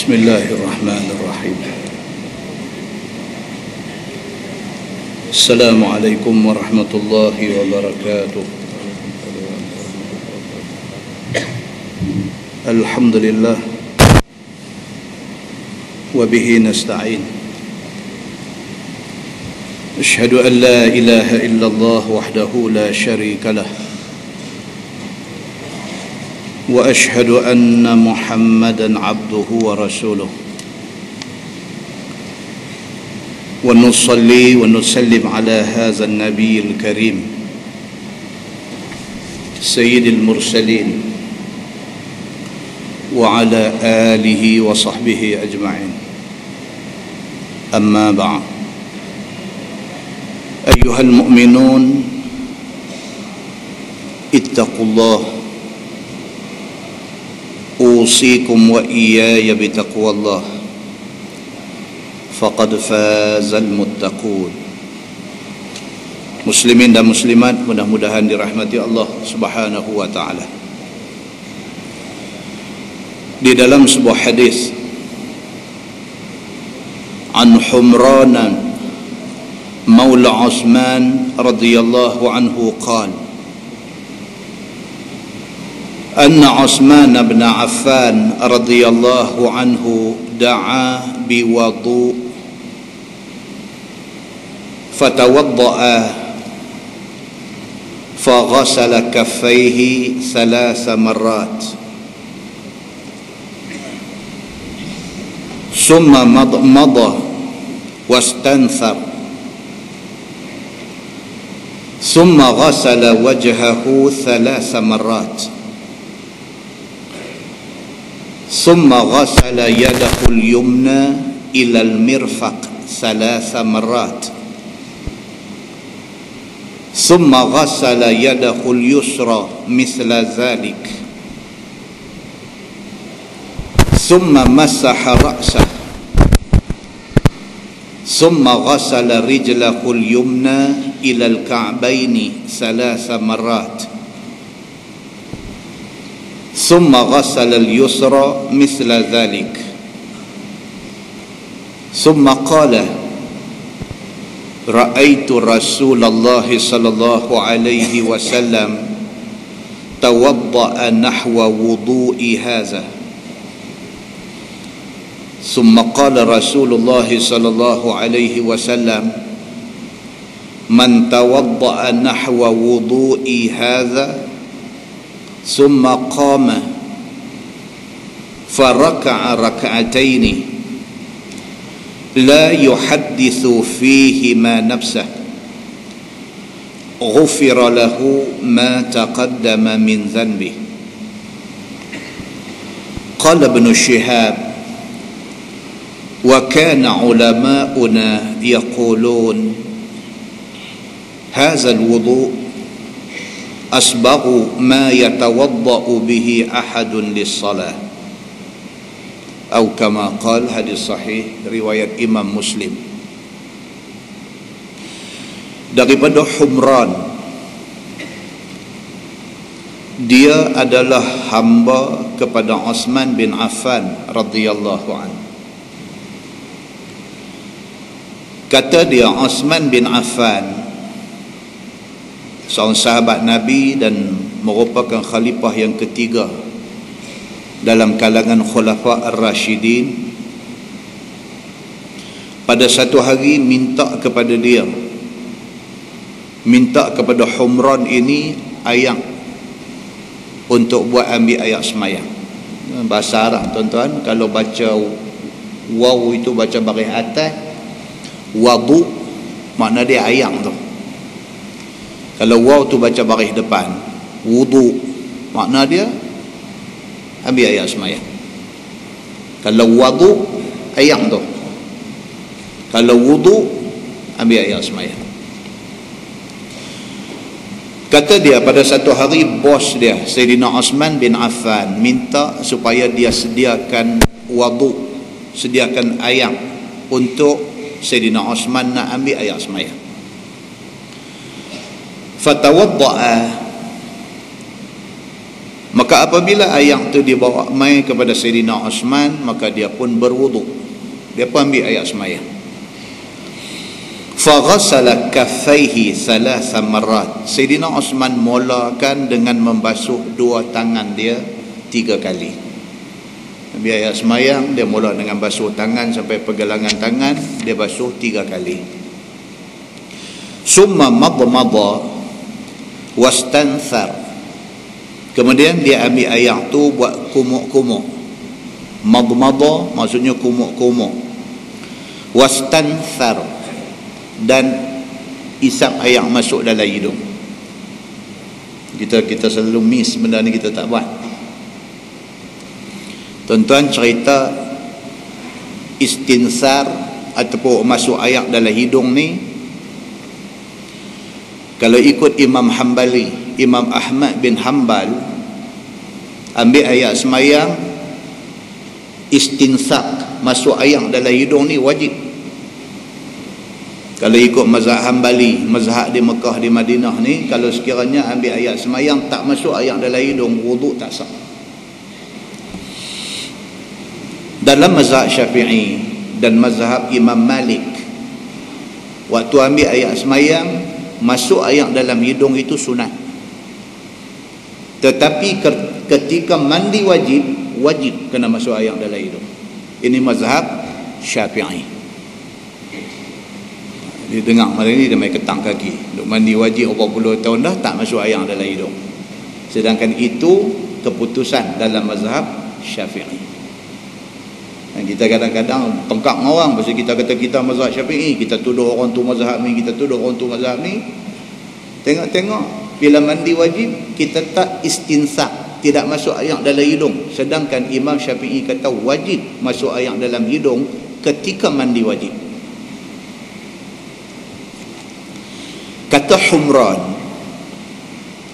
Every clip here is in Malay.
Bismillahirrahmanirrahim. Assalamualaikum warahmatullahi wabarakatuh. Alhamdulillah wa bihi nasta'in. Asyhadu an la ilaha illallah wahdahu la syarika lah. وأشهد أن محمدا عبده ورسوله ونصلي ونسلم على هذا النبي الكريم سيد المرسلين وعلى آله وصحبه أجمعين. أما بعد، أيها المؤمنون اتقوا الله أوصيكم وإياي بتقوى الله فقد فاز المتقون. Muslimin dan muslimat, mudah-mudahan dirahmati Allah Subhanahu wa taala. Di dalam sebuah hadis, an Humran maula Utsman radhiyallahu anhu qala أن عثمان بن عفان رضي الله عنه دعا بوضوء فتوضأ فغسل كفيه 3 مرات ثم مضمض واستنثر ثم غسل وجهه 3 مرات ثم غسل يده اليمنى إلى المرفق 3 مرات ثم غسل يده اليسرى مثل ذلك ثم مسح رأسه ثم غسل رجله اليمنى إلى الكعبين 3 مرات ثم غسل اليسرى مثل ذلك ثم قال رأيت رسول الله صلى الله عليه وسلم توضأ نحو وضوء هذا ثم قال رسول الله صلى الله عليه وسلم من توضأ نحو وضوء هذا ثم قام فركع ركعتين لا يحدث فيهما نفسه غفر له ما تقدم من ذنبه. قال ابن شهاب وكان علماؤنا يقولون هذا الوضوء أسبغ ما يتوضأ به أحد للصلاة أو كما قال. Hadis sahih riwayat Imam Muslim. Daripada Humran, dia adalah hamba kepada Utsman bin Affan radhiyallahu anhu. Kata dia, Utsman bin Affan seorang sahabat Nabi dan merupakan khalifah yang ketiga dalam kalangan khulafa ar-rasyidin. Pada satu hari minta kepada Humran ini ayam untuk buat ambil ayat semayang. Bahasa Arab tuan-tuan, kalau baca waw itu baca baris atas, wadu makna dia ayam tu. Kalau waw tu baca baris depan, wudu makna dia ambil ayat semayang. Kalau wadu ayam tu, kalau wudu ambil ayat semayang. Kata dia, pada satu hari bos dia Sayyidina Utsman bin Affan minta supaya dia sediakan wadu, sediakan ayam untuk Sayyidina Utsman nak ambil ayat semayang. Fatawadda'a, Maka apabila ayak tu dibawa mai kepada Sayyidina Osman, maka dia pun berwuduk. Dia pun ambil ayak semayang. Faghasala kaffaihi thalatha marrat. Sayyidina Osman mulakan dengan membasuh dua tangan dia 3 kali. Ambil ayak semayang, dia mula dengan basuh tangan sampai pergelangan tangan, dia basuh 3 kali. Summa madmada wastanthar. Kemudian dia ambil ayak tu buat kumuk-kumuk. Madmada maksudnya kumuk-kumuk. Wastanthar, dan isap ayak masuk dalam hidung. Kita selalu miss benda ni, kita tak buat. Tuan-tuan, cerita istinsar ataupun masuk ayak dalam hidung ni, kalau ikut Imam Hanbali, Imam Ahmad bin Hanbal, ambil ayak semayang, istinsak, masuk ayak dalam hidung ni wajib. Kalau ikut mazhab Hanbali, mazhab di Mekah, di Madinah ni, kalau sekiranya ambil ayak semayang tak masuk ayak dalam hidung, wuduk tak sah. Dalam mazhab Syafi'i dan mazhab Imam Malik, waktu ambil ayak semayang, masuk ayak dalam hidung itu sunat. Tetapi ketika mandi wajib kena masuk ayak dalam hidung. Ini mazhab Syafi'i. Dia dengar malam ni dia main ketang kaki. Duk mandi wajib 40 tahun dah tak masuk ayak dalam hidung. Sedangkan itu keputusan dalam mazhab Syafi'i. Dan kita kadang-kadang pengkak dengan orang pasal kita kata kita mazhab Syafi'i, kita tuduh orang tu mazhab ni, kita tuduh orang tu mazhab ni. Tengok-tengok, bila mandi wajib kita tak istinsak, tidak masuk ayak dalam hidung. Sedangkan Imam Syafi'i kata wajib masuk ayak dalam hidung ketika mandi wajib. Kata Humran,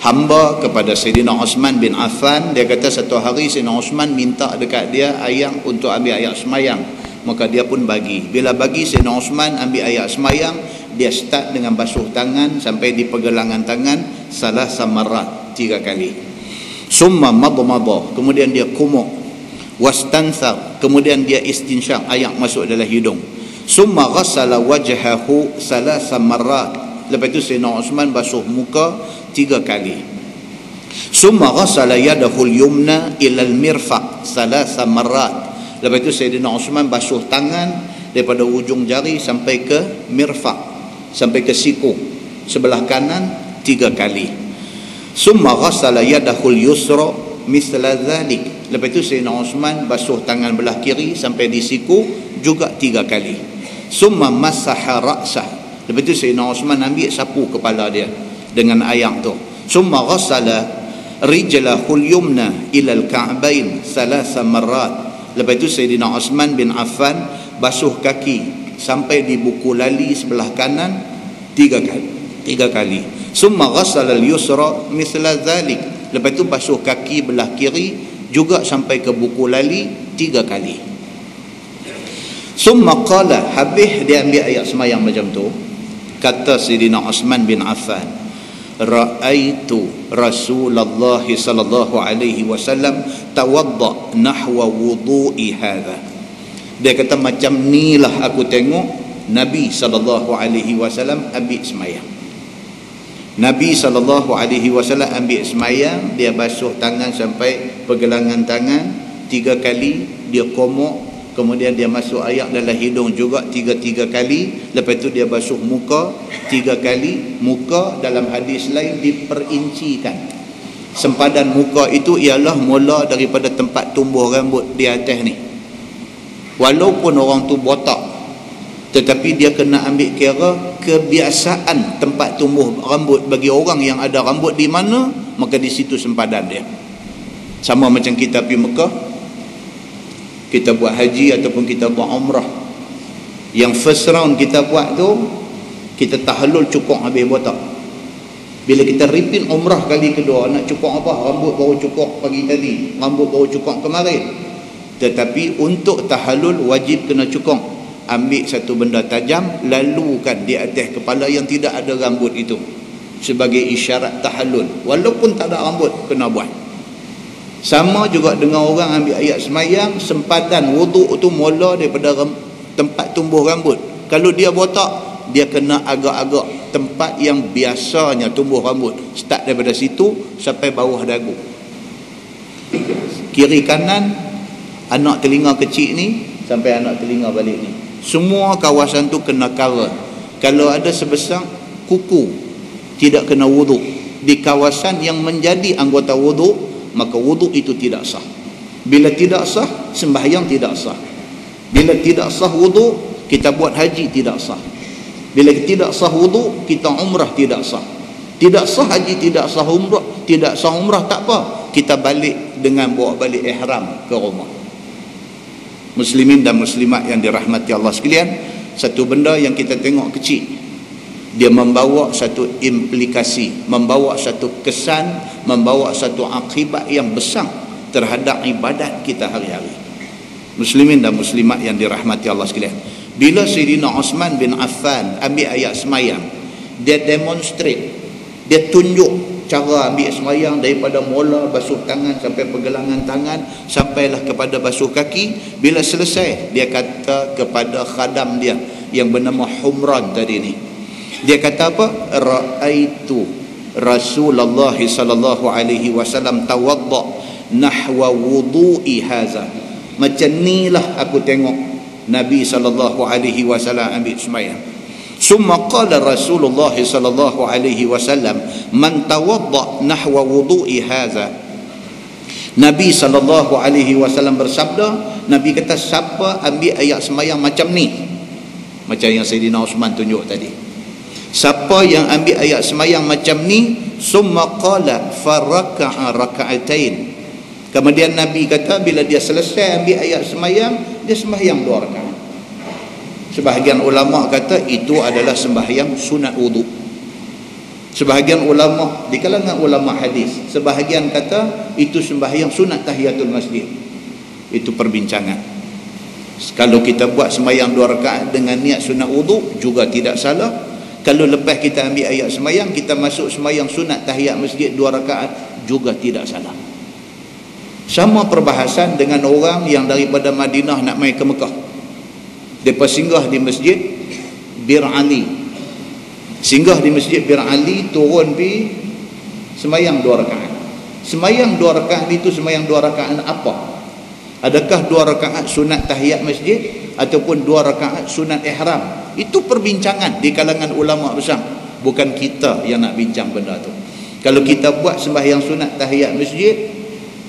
hamba kepada Sayyidina Osman bin Affan, dia kata satu hari Sayyidina Osman minta dekat dia ayak untuk ambil ayak semayang, maka dia pun bagi. Bila bagi, Sayyidina Osman ambil ayak semayang, dia start dengan basuh tangan sampai di pergelangan tangan salah samarat 3 kali. Summa madmada, kemudian dia kumuk. Wastanthar, kemudian dia istinsyak, ayak masuk dalam hidung. Summa ghassala wajhahu salasa marrat. Lepas itu Sayyidina Osman basuh muka 3 kali. Summa ghassala yadahu al-yumna ila al-mirfaq salasa marrat. Lepas itu Sayyidina Osman basuh tangan daripada ujung jari sampai ke mirfaq, sampai ke siku sebelah kanan 3 kali. Summa ghassala yadahu al-yusra mithla dhalik. Lepas itu Sayyidina Osman basuh tangan belah kiri sampai di siku juga 3 kali. Summa masaha ra'sah. Lepas itu Sayyidina Osman ambil sapu kepala dia dengan ayak tu. Summa ghassala rijlahul yumna ila al-ka'bain thalatha marrat. Lepas itu Sayyidina Osman bin Affan basuh kaki sampai di buku lali sebelah kanan 3 kali. Summa ghassala al-yusra mithla dhalik. Lepas itu basuh kaki belah kiri juga sampai ke buku lali 3 kali. Summa qala, habis dia ambil ayat semayang macam tu, kata Sayyidina Osman bin Affan, ra'aitu Rasulullah sallallahu alaihi wasallam tawadda nahwa wudu'i hadha. Dia kata macam nilah aku tengok Nabi sallallahu alaihi wasallam ambil semayang. Nabi sallallahu alaihi wasallam ambil semayang, dia basuh tangan sampai pergelangan tangan 3 kali, dia komok, kemudian dia masuk ayak dalam hidung juga 3 kali. Lepas itu dia basuh muka 3 kali. Muka dalam hadis lain diperincikan. Sempadan muka itu ialah mula daripada tempat tumbuh rambut di atas ni. Walaupun orang tu botak, tetapi dia kena ambil kira kebiasaan tempat tumbuh rambut bagi orang yang ada rambut di mana, maka di situ sempadan dia. Sama macam kita pergi Mekah, kita buat haji ataupun kita buat umrah, yang first round kita buat tu, kita tahallul cukup habis botak. Bila kita repeat umrah kali kedua, nak cukup apa? Rambut baru cukup pagi tadi, rambut baru cukup kemarin. Tetapi untuk tahallul wajib kena cukup. Ambil satu benda tajam, lalukan di atas kepala yang tidak ada rambut itu sebagai isyarat tahallul. Walaupun tak ada rambut, kena buat. Sama juga dengan orang ambil ayat semayang, sempadan wuduk tu mula daripada tempat tumbuh rambut. Kalau dia botak, dia kena agak-agak tempat yang biasanya tumbuh rambut, start daripada situ sampai bawah dagu. Kiri kanan anak telinga kecil ni sampai anak telinga balik ni, semua kawasan tu kena cover. Kalau ada sebesar kuku, tidak kena wuduk di kawasan yang menjadi anggota wuduk, maka wuduk itu tidak sah. Bila tidak sah, sembahyang tidak sah. Bila tidak sah wuduk, kita buat haji tidak sah. Bila tidak sah wuduk, kita umrah tidak sah. Tidak sah haji, tidak sah umrah, tidak sah umrah, tak apa, kita balik dengan bawa balik ihram ke rumah. Muslimin dan muslimat yang dirahmati Allah sekalian, satu benda yang kita tengok kecil, dia membawa satu implikasi, membawa satu kesan, membawa satu akibat yang besar terhadap ibadat kita hari-hari. Muslimin dan muslimat yang dirahmati Allah sekalian, bila Sayyidina Osman bin Affan ambil ayat semayang, dia demonstrate, dia tunjuk cara ambil semayang daripada mula basuh tangan sampai pergelangan tangan, sampailah kepada basuh kaki. Bila selesai, dia kata kepada khadam dia yang bernama Humran tadi ni, dia kata apa? Ra'aitu Rasulullah sallallahu alaihi wasallam tawadda nahwa wudu'i haza. Macam nilah aku tengok Nabi sallallahu alaihi wasallam ambil sembahyang. Summa qala Rasulullah sallallahu alaihi wasallam man tawadda nahwa wudu'i haza. Nabi sallallahu alaihi wasallam bersabda, Nabi kata siapa ambil ayat sembahyang macam ni, macam yang Sayyidina Osman tunjuk tadi, siapa yang ambil ayat semayang macam ni, summa qala faraka'a raka'atain. Kemudian Nabi kata bila dia selesai ambil ayat semayang, dia sembahyang 2 rakaat. Sebahagian ulama kata itu adalah sembahyang sunat wuduk. Sebahagian ulama di kalangan ulama hadis, sebahagian kata itu sembahyang sunat tahiyatul masjid. Itu perbincangan. Kalau kita buat sembahyang 2 rakaat dengan niat sunat wuduk juga tidak salah. Kalau lepas kita ambil ayat semayang, kita masuk semayang sunat tahiyat masjid 2 rakaat, juga tidak salah. Sama perbahasan dengan orang yang daripada Madinah nak mai ke Mekah. Mereka singgah di masjid Bir Ali. Singgah di masjid Bir Ali, turun pergi semayang 2 rakaat. Semayang 2 rakaat itu semayang 2 rakaat apa? Adakah 2 rakaat sunat tahiyat masjid ataupun 2 rakaat sunat ihram? Itu perbincangan di kalangan ulama besar. Bukan kita yang nak bincang benda tu. Kalau kita buat sembahyang sunat tahiyat masjid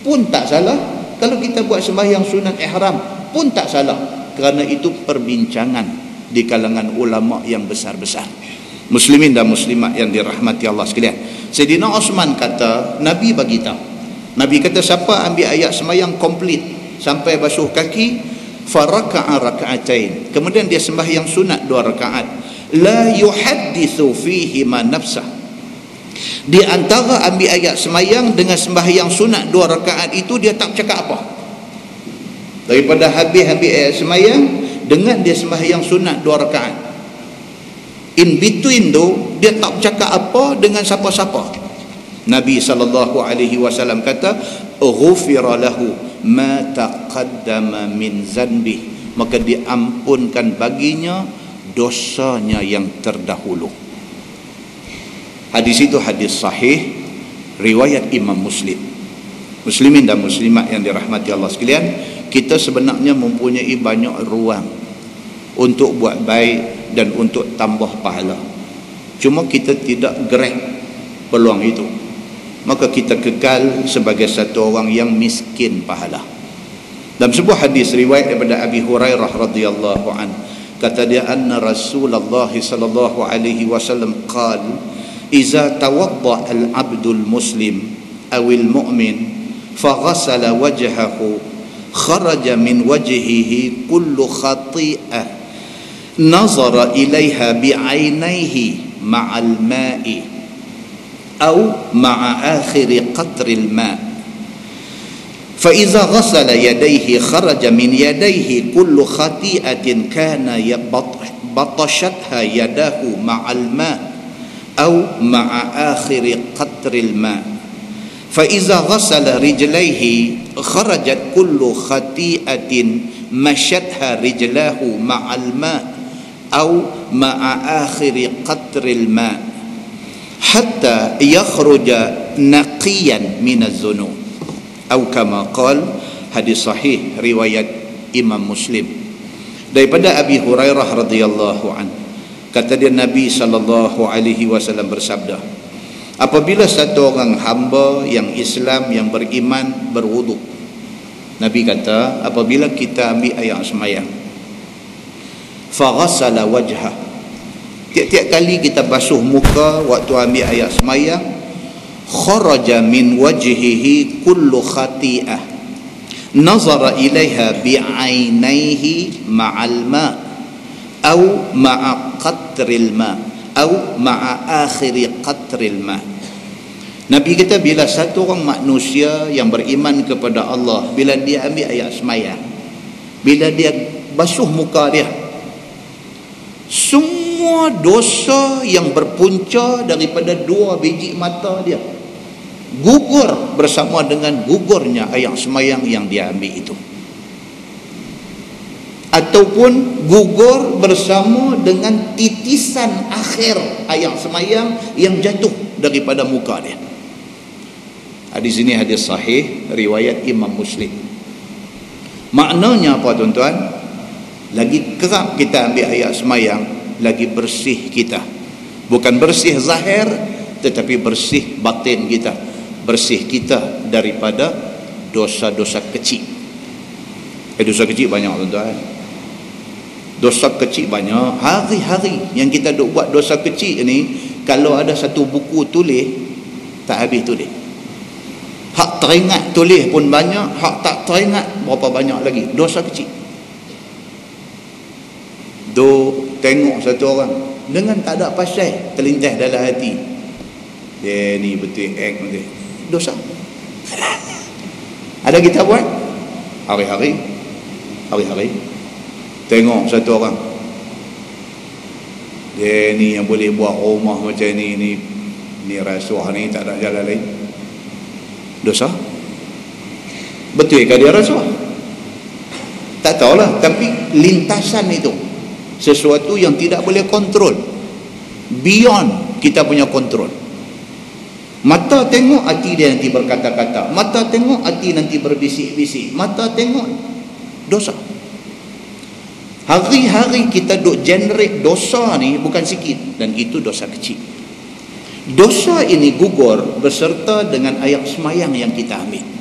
pun tak salah. Kalau kita buat sembahyang sunat ihram pun tak salah. Kerana itu perbincangan di kalangan ulama yang besar-besar. Muslimin dan muslimat yang dirahmati Allah sekalian, Sayyidina Osman kata, Nabi bagi tahu. Nabi kata siapa ambil ayat sembahyang komplit sampai basuh kaki, faraka'a raka'atain, kemudian dia sembahyang sunat 2 rakaat, la yuhaddithu fihi ma nafsah. Di antara ambil ayat semayang dengan sembahyang sunat 2 rakaat itu, dia tak cakap apa. Daripada habis ambil ayat semayang dengan dia sembahyang sunat 2 rakaat, in between tu dia tak cakap apa dengan siapa-siapa. Nabi SAW kata, ghufira lahu ma taqaddama min zanbih, maka diampunkan baginya dosanya yang terdahulu. Hadis itu hadis sahih riwayat Imam Muslim. Muslimin dan muslimat yang dirahmati Allah sekalian, kita sebenarnya mempunyai banyak ruang untuk buat baik dan untuk tambah pahala. Cuma kita tidak grab peluang itu, maka kita kekal sebagai satu orang yang miskin pahala. Dalam sebuah hadis riwayat daripada Abi Hurairah radhiyallahu an, kata dia, anna Rasulullah sallallahu alaihi wasallam qala, iza tawadda al-abdul muslim awil mu'min faghasala wajhahu kharaja min wajhihi kullu khati'ah nazara ilaiha bi'ainaihi ma'al ma'i أو مع آخر قطر الماء فإذا غسل يديه خرج من يديه كل خطيئة كان بطشتها يداه مع الماء أو مع آخر قطر الماء fa iza ghassala rijlaihi kharajat kullu khati'atin masyatha rijlahu ma'al ma' aw ma'a akhiri qatril ma' hatta yakhruja naqiyan minaz zunub atau kama qala. Hadis sahih riwayat Imam Muslim daripada Abi Hurairah radhiyallahu anhu. Kata dia, Nabi SAW bersabda, apabila satu orang hamba yang Islam, yang beriman, berwuduk, Nabi kata, apabila kita ambil air semayang, faghassala wajhah, tiap-tiap kali kita basuh muka waktu ambil air semayang, kharaja min wajhihi kullu khati'ah nazara ilaiha bi'ainaihi ma'al ma' au ma'a qatril ma' au ma'a akhiri qatril ma'. Nabi kata, bila satu orang manusia yang beriman kepada Allah, bila dia ambil air semayang, bila dia basuh muka dia, semua dosa yang berpunca daripada dua biji mata dia gugur bersama dengan gugurnya air semayang yang dia ambil itu, ataupun gugur bersama dengan titisan akhir air semayang yang jatuh daripada muka dia. Hadis ini hadis sahih riwayat Imam Muslim. Maknanya apa tuan-tuan? Lagi kerap kita ambil air semayang, lagi bersih kita. Bukan bersih zahir, tetapi bersih batin kita, bersih kita daripada dosa-dosa kecil. Dosa kecil banyak tuan-tuan. Dosa kecil banyak. Hari-hari yang kita duk buat dosa kecil ni, kalau ada satu buku tulis, tak habis tulis. Hak teringat tulis pun banyak, hak tak teringat berapa banyak lagi. Dosa kecil. Tengok satu orang dengan tak ada pasal, terlintas dalam hati, dia ni betul betul dosa. Ada kita buat hari-hari tengok satu orang, dia ni yang boleh buat rumah macam ni rasuah ni, tak ada jalan lain. Dosa. Betul ke dia rasuah? Tak tahulah, tapi lintasan itu sesuatu yang tidak boleh kontrol, beyond kita punya kontrol. Mata tengok, hati dia nanti berkata-kata. Mata tengok, hati nanti berbisik-bisik. Mata tengok, dosa. Hari-hari kita duk generate dosa ni bukan sikit, dan itu dosa kecil. Dosa ini gugur beserta dengan air semayang yang kita ambil.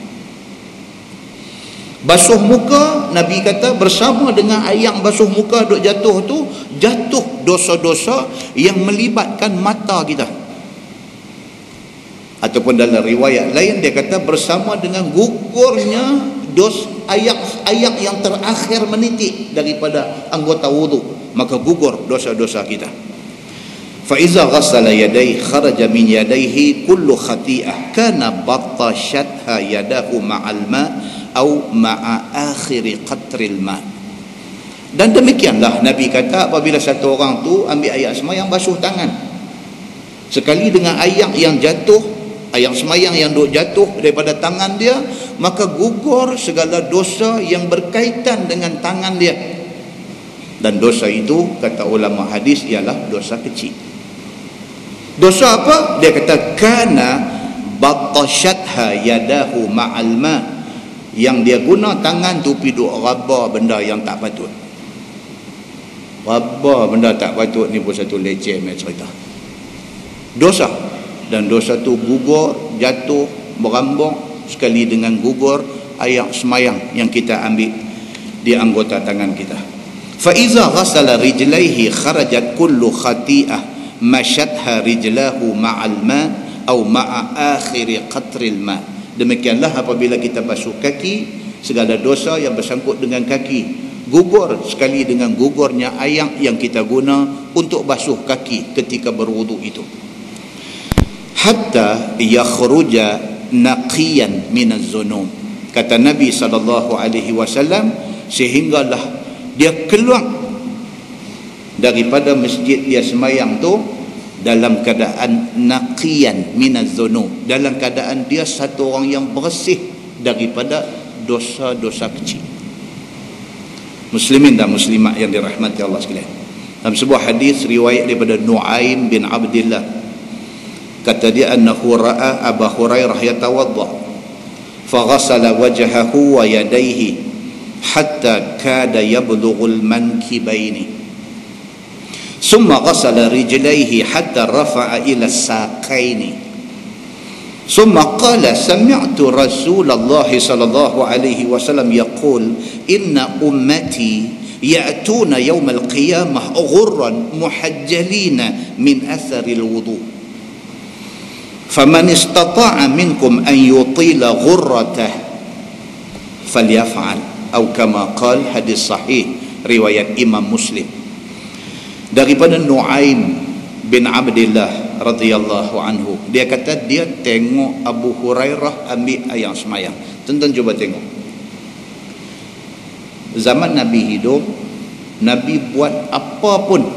Basuh muka, Nabi kata bersama dengan air basuh muka duk jatuh tu, jatuh dosa-dosa yang melibatkan mata kita. Ataupun dalam riwayat lain dia kata bersama dengan gugurnya ayat yang terakhir menitik daripada anggota wuduk, maka gugur dosa-dosa kita. Fa iza ghassala yadayhi kharaja min yadayhi kullu khati'ah kana battashatha yadahu ma'al ma' au ma'a akhiri qatril ma'. Dan demikianlah Nabi kata, apabila satu orang tu ambil air semayang, basuh tangan, sekali dengan air yang jatuh, air semayang yang duk jatuh daripada tangan dia, maka gugur segala dosa yang berkaitan dengan tangan dia. Dan dosa itu, kata ulama hadis, ialah dosa kecil. Dosa apa? Dia kata kana battashatha yadahu ma'al ma', yang dia guna tangan tu pergi duk raba benda yang tak patut. Raba benda tak patut ni pun satu leceh macam cerita. Dosa. Dan dosa tu gugur, jatuh, berambung sekali dengan gugur air semayang yang kita ambil di anggota tangan kita. Fa iza ghassala rijlaihi kharajat kullu khati'ah masyatha rijlahu ma'al ma' au ma'a akhiri qatril ma'. Demikianlah apabila kita basuh kaki, segala dosa yang bersangkut dengan kaki gugur sekali dengan gugurnya air yang kita guna untuk basuh kaki ketika berwuduk itu. Hatta yakhruja naqiyan minaz zunub, kata Nabi SAW, sehinggalah dia keluar daripada masjid dia semayang tu dalam keadaan naqiyan minaz dzunub, dalam keadaan dia satu orang yang bersih daripada dosa-dosa kecil. Muslimin dan muslimat yang dirahmati Allah sekalian, dalam sebuah hadis riwayat daripada Nu'aim bin Abdillah, kata dia annahu ra'a Abu Hurairah yatawadda faghasala wajhahu wa yadayhi hatta kada yablughul mankibaini summa ghasala rijlaihi hatta rafa'a ila saqaini summa qala sami'tu Rasulullah sallallahu alaihi wasallam yaqul inna ummati ya'tuna yawmal qiyamah ghurran muhajjalina min atharil wudu' faman istata'a minkum an yutila ghurratah falyaf'al atau kama qal, hadis sahih riwayat Imam Muslim. Daripada Nu'aim bin Abdillah radhiyallahu anhu, dia kata dia tengok Abu Hurairah ambil air semayang. Tuan-tuan cuba tengok, zaman Nabi hidup, Nabi buat apa pun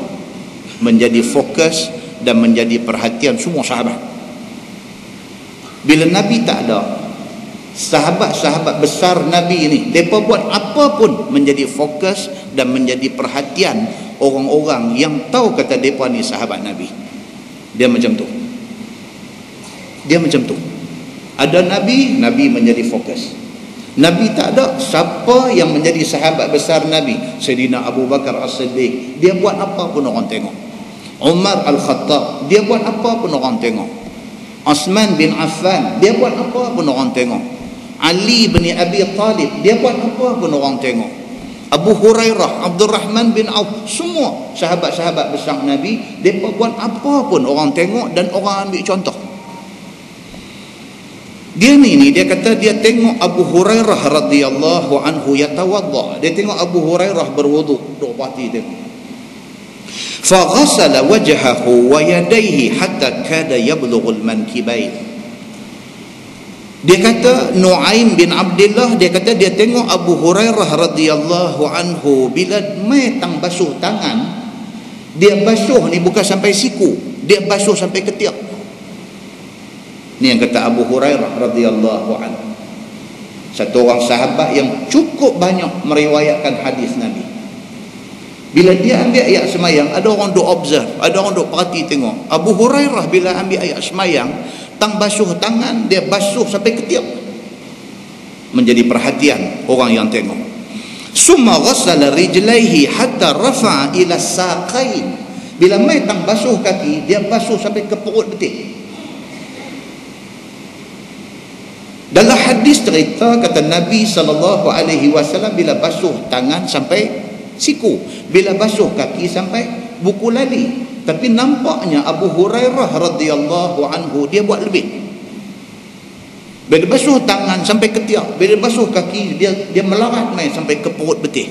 menjadi fokus dan menjadi perhatian semua sahabat. Bila Nabi tak ada, sahabat-sahabat besar Nabi ini, mereka buat apa pun menjadi fokus dan menjadi perhatian orang-orang yang tahu kata mereka ni sahabat Nabi. Dia macam tu. Dia macam tu. Ada Nabi, Nabi menjadi fokus. Nabi tak ada, siapa yang menjadi sahabat besar Nabi? Sayyidina Abu Bakar As-Siddiq, dia buat apa pun orang tengok. Umar Al-Khattab, dia buat apa pun orang tengok. Osman bin Affan, dia buat apa pun orang tengok. Ali bin Abi Talib, dia buat apa pun orang tengok. Abu Hurairah, Abdul Rahman bin Auf, semua sahabat-sahabat besar Nabi, mereka buat apa pun orang tengok dan orang ambil contoh. Dia ni dia kata dia tengok Abu Hurairah radhiyallahu anhu yatawadda, dia tengok Abu Hurairah berwuduk, duk parti tengok. Faghasala wajhahu wa yadayhi hatta kada yablughul mankibain. Dia kata Nu'aim bin Abdillah, dia kata dia tengok Abu Hurairah radhiyallahu anhu bila mai tang basuh tangan, dia basuh ni bukan sampai siku, dia basuh sampai ketiak. Ni yang kata Abu Hurairah radhiyallahu anhu, satu orang sahabat yang cukup banyak meriwayatkan hadis Nabi. Bila dia ambil ayat semayang, ada orang duk observe, ada orang duk perhati tengok. Abu Hurairah bila ambil ayat semayang, tang basuh tangan, dia basuh sampai ketiak. Menjadi perhatian orang yang tengok. Summa ghassala rijlaihi hatta rafa'a ila saqain. Bila mai tang basuh kaki, dia basuh sampai ke perut betik. Dalam hadis cerita kata Nabi SAW bila basuh tangan sampai siku, bila basuh kaki sampai buku lali. Tapi nampaknya Abu Hurairah radhiyallahu anhu dia buat lebih. Bila basuh tangan sampai ketiak, bila basuh kaki dia melarat mai sampai ke perut betis.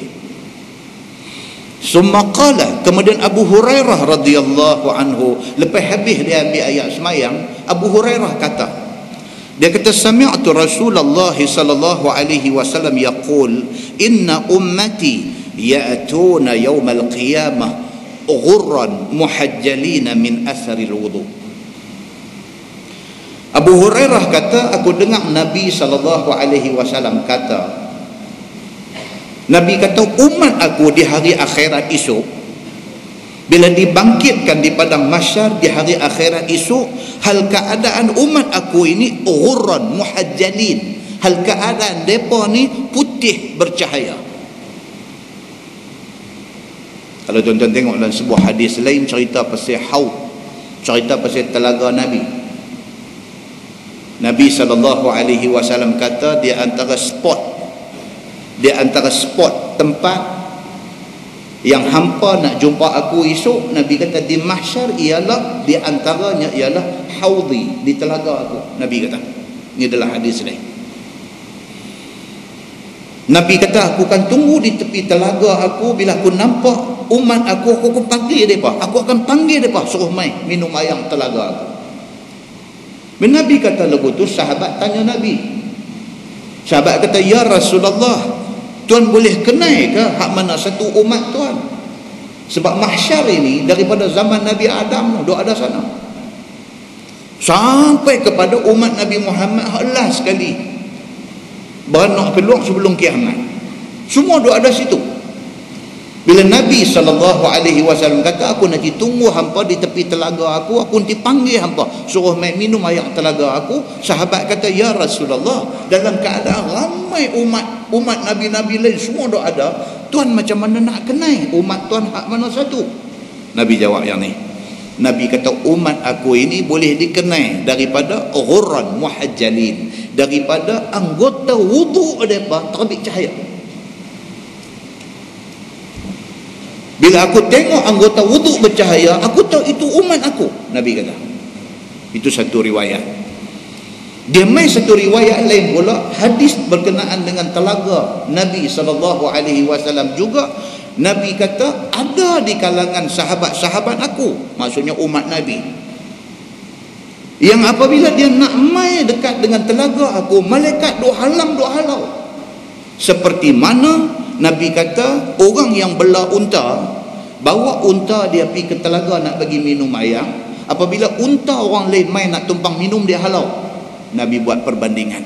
Summa qala, kemudian Abu Hurairah radhiyallahu anhu lepas habis dia ambil ayat semayang, Abu Hurairah kata, dia kata sami'tu Rasulullah sallallahu alaihi wasallam yaqul inna ummati ya'tuna yawmal qiyamah ghurran muhajjalina min atharil wudu. Abu Hurairah kata, aku dengar Nabi sallallahu alaihi wasallam kata, Nabi kata umat aku di hari akhirat esok, bila dibangkitkan di padang mahsyar di hari akhirat esok, hal keadaan umat aku ini ghurran muhajjalin, hal keadaan depa ni putih bercahaya. Kalau tuan-tuan tengok dalam sebuah hadis lain cerita pasal haud, cerita pasal telaga Nabi. Nabi SAW kata dia antara spot tempat yang hampa nak jumpa aku esok, Nabi kata di mahsyar ialah di antaranya ialah haudi, di telaga aku. Nabi kata, ini adalah hadis lain. Nabi kata aku akan tunggu di tepi telaga aku, bila aku nampak umat aku akan panggil mereka, aku akan panggil mereka suruh mai minum air telaga aku. Nabi kata lagu tu, sahabat tanya Nabi, sahabat kata ya Rasulullah, Tuan boleh kenal ke hak mana satu umat Tuan? Sebab mahsyar ini daripada zaman Nabi Adam dah ada sana, sampai kepada umat Nabi Muhammad last sekali beranak peluang sebelum kiamat, semua dah ada situ. Bila Nabi SAW kata, aku nanti tunggu hampa di tepi telaga aku nanti panggil hampa, suruh main minum air telaga aku. Sahabat kata, ya Rasulullah, dalam keadaan ramai umat Nabi-Nabi lain semua dah ada, Tuan macam mana nak kenal umat Tuan hak mana satu? Nabi jawab yang ni. Nabi kata, umat aku ini boleh dikenal daripada ghurran muhajjalin, daripada anggota wudu mereka terbit cahaya. Bila aku tengok anggota wuduk bercahaya, aku tahu itu umat aku, Nabi kata. Itu satu riwayat. Dia main satu riwayat lain pula, hadis berkenaan dengan telaga Nabi SAW juga. Nabi kata, ada di kalangan sahabat-sahabat aku, maksudnya umat Nabi, yang apabila dia nak main dekat dengan telaga aku, malaikat duk halau. Seperti mana Nabi kata, orang yang bela unta, bawa unta dia pergi ke telaga nak bagi minum air, apabila unta orang lain main nak tumpang minum, dia halau. Nabi buat perbandingan.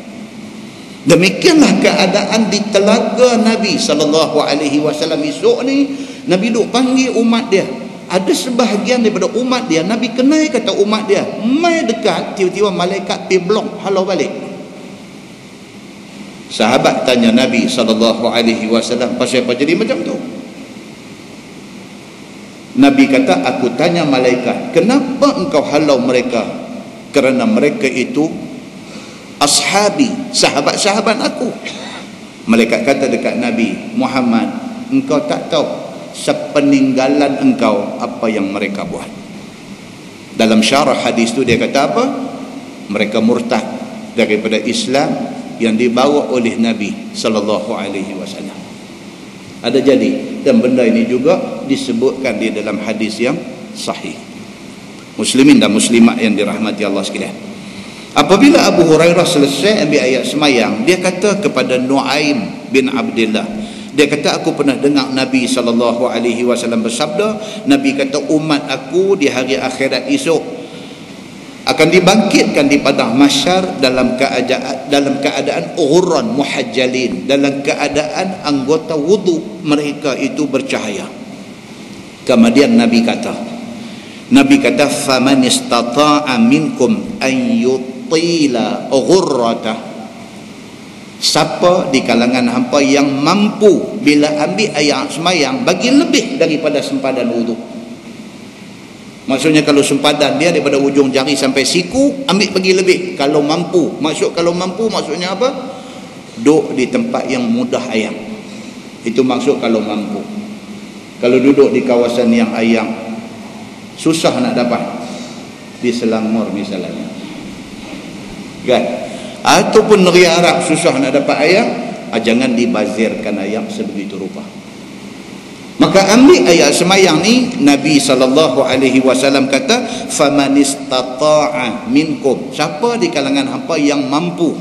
Demikianlah keadaan di telaga Nabi SAW esok ni. Nabi duk panggil umat dia. Ada sebahagian daripada umat dia, Nabi kenal kata umat dia, main dekat, tiba-tiba malaikat pergi blok, halau balik. Sahabat tanya Nabi SAW, pasal apa jadi macam tu? Nabi kata, aku tanya malaikat, kenapa engkau halau mereka? Kerana mereka itu ashabi, sahabat-sahabat aku. Malaikat kata dekat Nabi Muhammad, engkau tak tahu sepeninggalan engkau apa yang mereka buat. Dalam syarah hadis tu dia kata apa? Mereka murtad daripada Islam yang dibawa oleh Nabi SAW. Ada jadi, dan benda ini juga disebutkan di dalam hadis yang sahih. Muslimin dan muslimat yang dirahmati Allah sekalian, apabila Abu Hurairah selesai ambil ayat semayang, dia kata kepada Nuaim bin Abdullah, dia kata, aku pernah dengar Nabi SAW bersabda, Nabi kata, umat aku di hari akhirat esok akan dibangkitkan di padang mahsyar dalam keadaan ghurran muhajjalin, dalam keadaan anggota wudu mereka itu bercahaya. Kemudian Nabi kata, faman istata'a minkum an yutila ghurratah, siapa di kalangan hampa yang mampu bila ambil air semayang bagi lebih daripada sempadan wudu. Maksudnya kalau sempadan dia daripada ujung jari sampai siku, ambil bagi lebih kalau mampu. Kalau mampu maksudnya apa? Duduk di tempat yang mudah air. Itu maksud kalau mampu. Kalau duduk di kawasan yang air susah nak dapat, di Selangor misalnya, kan? Ataupun negeri Arab susah nak dapat air, jangan dibazirkan air sebegitu rupa. Maka ambil ayat semayang ni, Nabi SAW kata, faman istata'a minkum, siapa di kalangan hampa yang mampu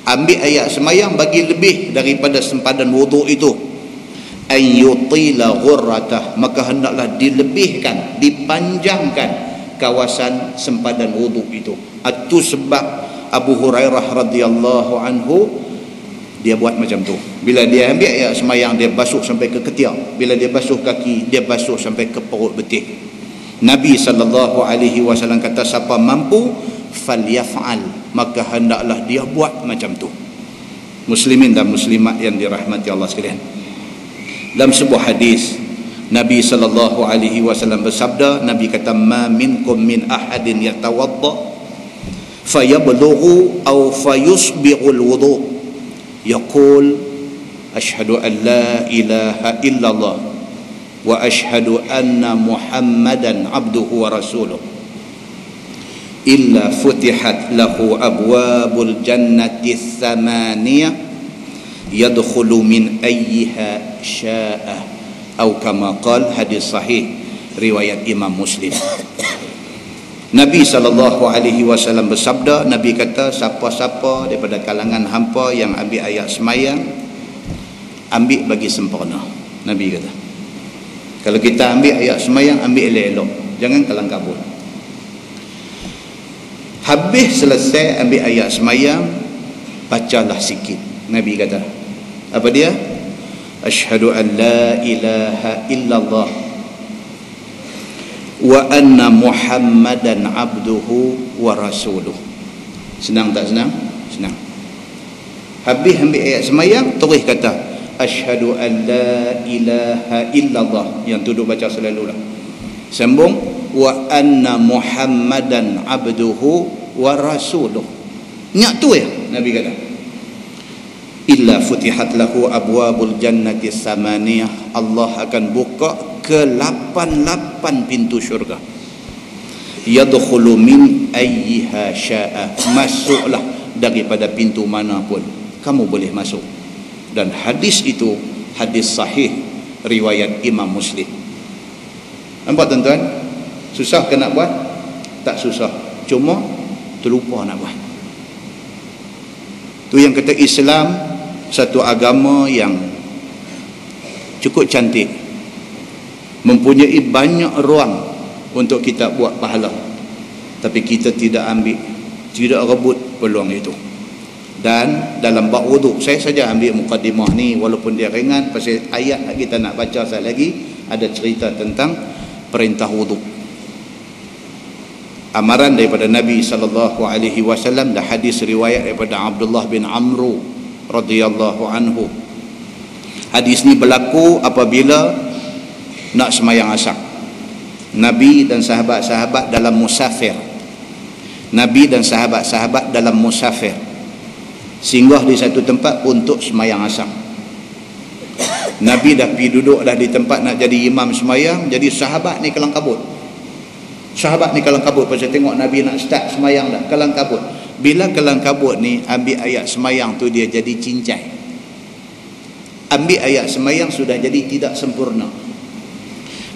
ambil ayat semayang bagi lebih daripada sempadan wuduk itu, an yutila ghurratah, maka hendaklah dilebihkan, dipanjangkan kawasan sempadan wuduk itu. Itu sebab Abu Hurairah radhiyallahu anhu dia buat macam tu. Bila dia ambil air semayang, dia basuh sampai ke ketiak. Bila dia basuh kaki, dia basuh sampai ke perut betik. Nabi SAW kata, siapa mampu falyaf'al, maka hendaklah dia buat macam tu. Muslimin dan muslimat yang dirahmati Allah sekalian, dalam sebuah hadis Nabi SAW bersabda, Nabi kata, ma minkum min ahadin yatawadda fayablughu aw fayusbighul wudu' yaqul asyhadu an la ilaha illallah wa asyhadu anna muhammadan abduhu wa rasuluh illa futihat lahu abwabul jannati thamaniyah yadkhulu min ayyiha sya'a atau kama qala. Hadis sahih riwayat Imam Muslim. Nabi SAW bersabda, Nabi kata, siapa-siapa daripada kalangan hampa yang ambil ayat semayang, ambil bagi sempurna. Nabi kata, Kalau kita ambil ayat semayang, ambil elok-elok, jangan kelang kabut. Habis selesai ambil ayat semayang, bacalah sikit. Nabi kata, apa dia? Asyhadu an la ilaha illallah wa anna Muhammadan abduhu wa rasuluh. Senang tak senang? Senang. Habis ambil ayat semayang, terus kata asyhadu an la ilaha illallah, yang duduk baca selalulah. Sambung wa anna Muhammadan abduhu wa rasuluh. Ingat tu ya Nabi kata. Illa futihat lahu abwabul jannati samaniyah, Allah akan buka ke 88 pintu syurga. Yadkhulu min ayyiha syaa, masuklah daripada pintu mana pun kamu boleh masuk. Dan hadis itu hadis sahih riwayat Imam Muslim. Nampak tuan-tuan? Susah ke nak buat? Tak susah, cuma terlupa nak buat. Tu yang kata Islam satu agama yang cukup cantik, mempunyai banyak ruang untuk kita buat pahala, tapi kita tidak ambil, tidak rebut peluang itu. Dan dalam bab wuduk, saya saja ambil mukadimah ni walaupun dia ringan, pasal ayat kita nak baca sekali lagi ada cerita tentang perintah wuduk. Amaran daripada Nabi SAW, dan hadis riwayat daripada Abdullah bin Amru radhiyallahu anhu. Hadis ni berlaku apabila nak semayang asar. Nabi dan sahabat-sahabat dalam musafir. Nabi dan sahabat-sahabat dalam musafir singgah di satu tempat untuk semayang asar. Nabi dah pergi duduk dah di tempat nak jadi imam semayang, jadi sahabat ni kelang kabut. Sahabat ni kelang kabut pasal tengok Nabi nak start semayang dah, kelang kabut. Bila kelang kabut ni, ambil ayat semayang tu dia jadi cincai. Ambil ayat semayang sudah jadi tidak sempurna.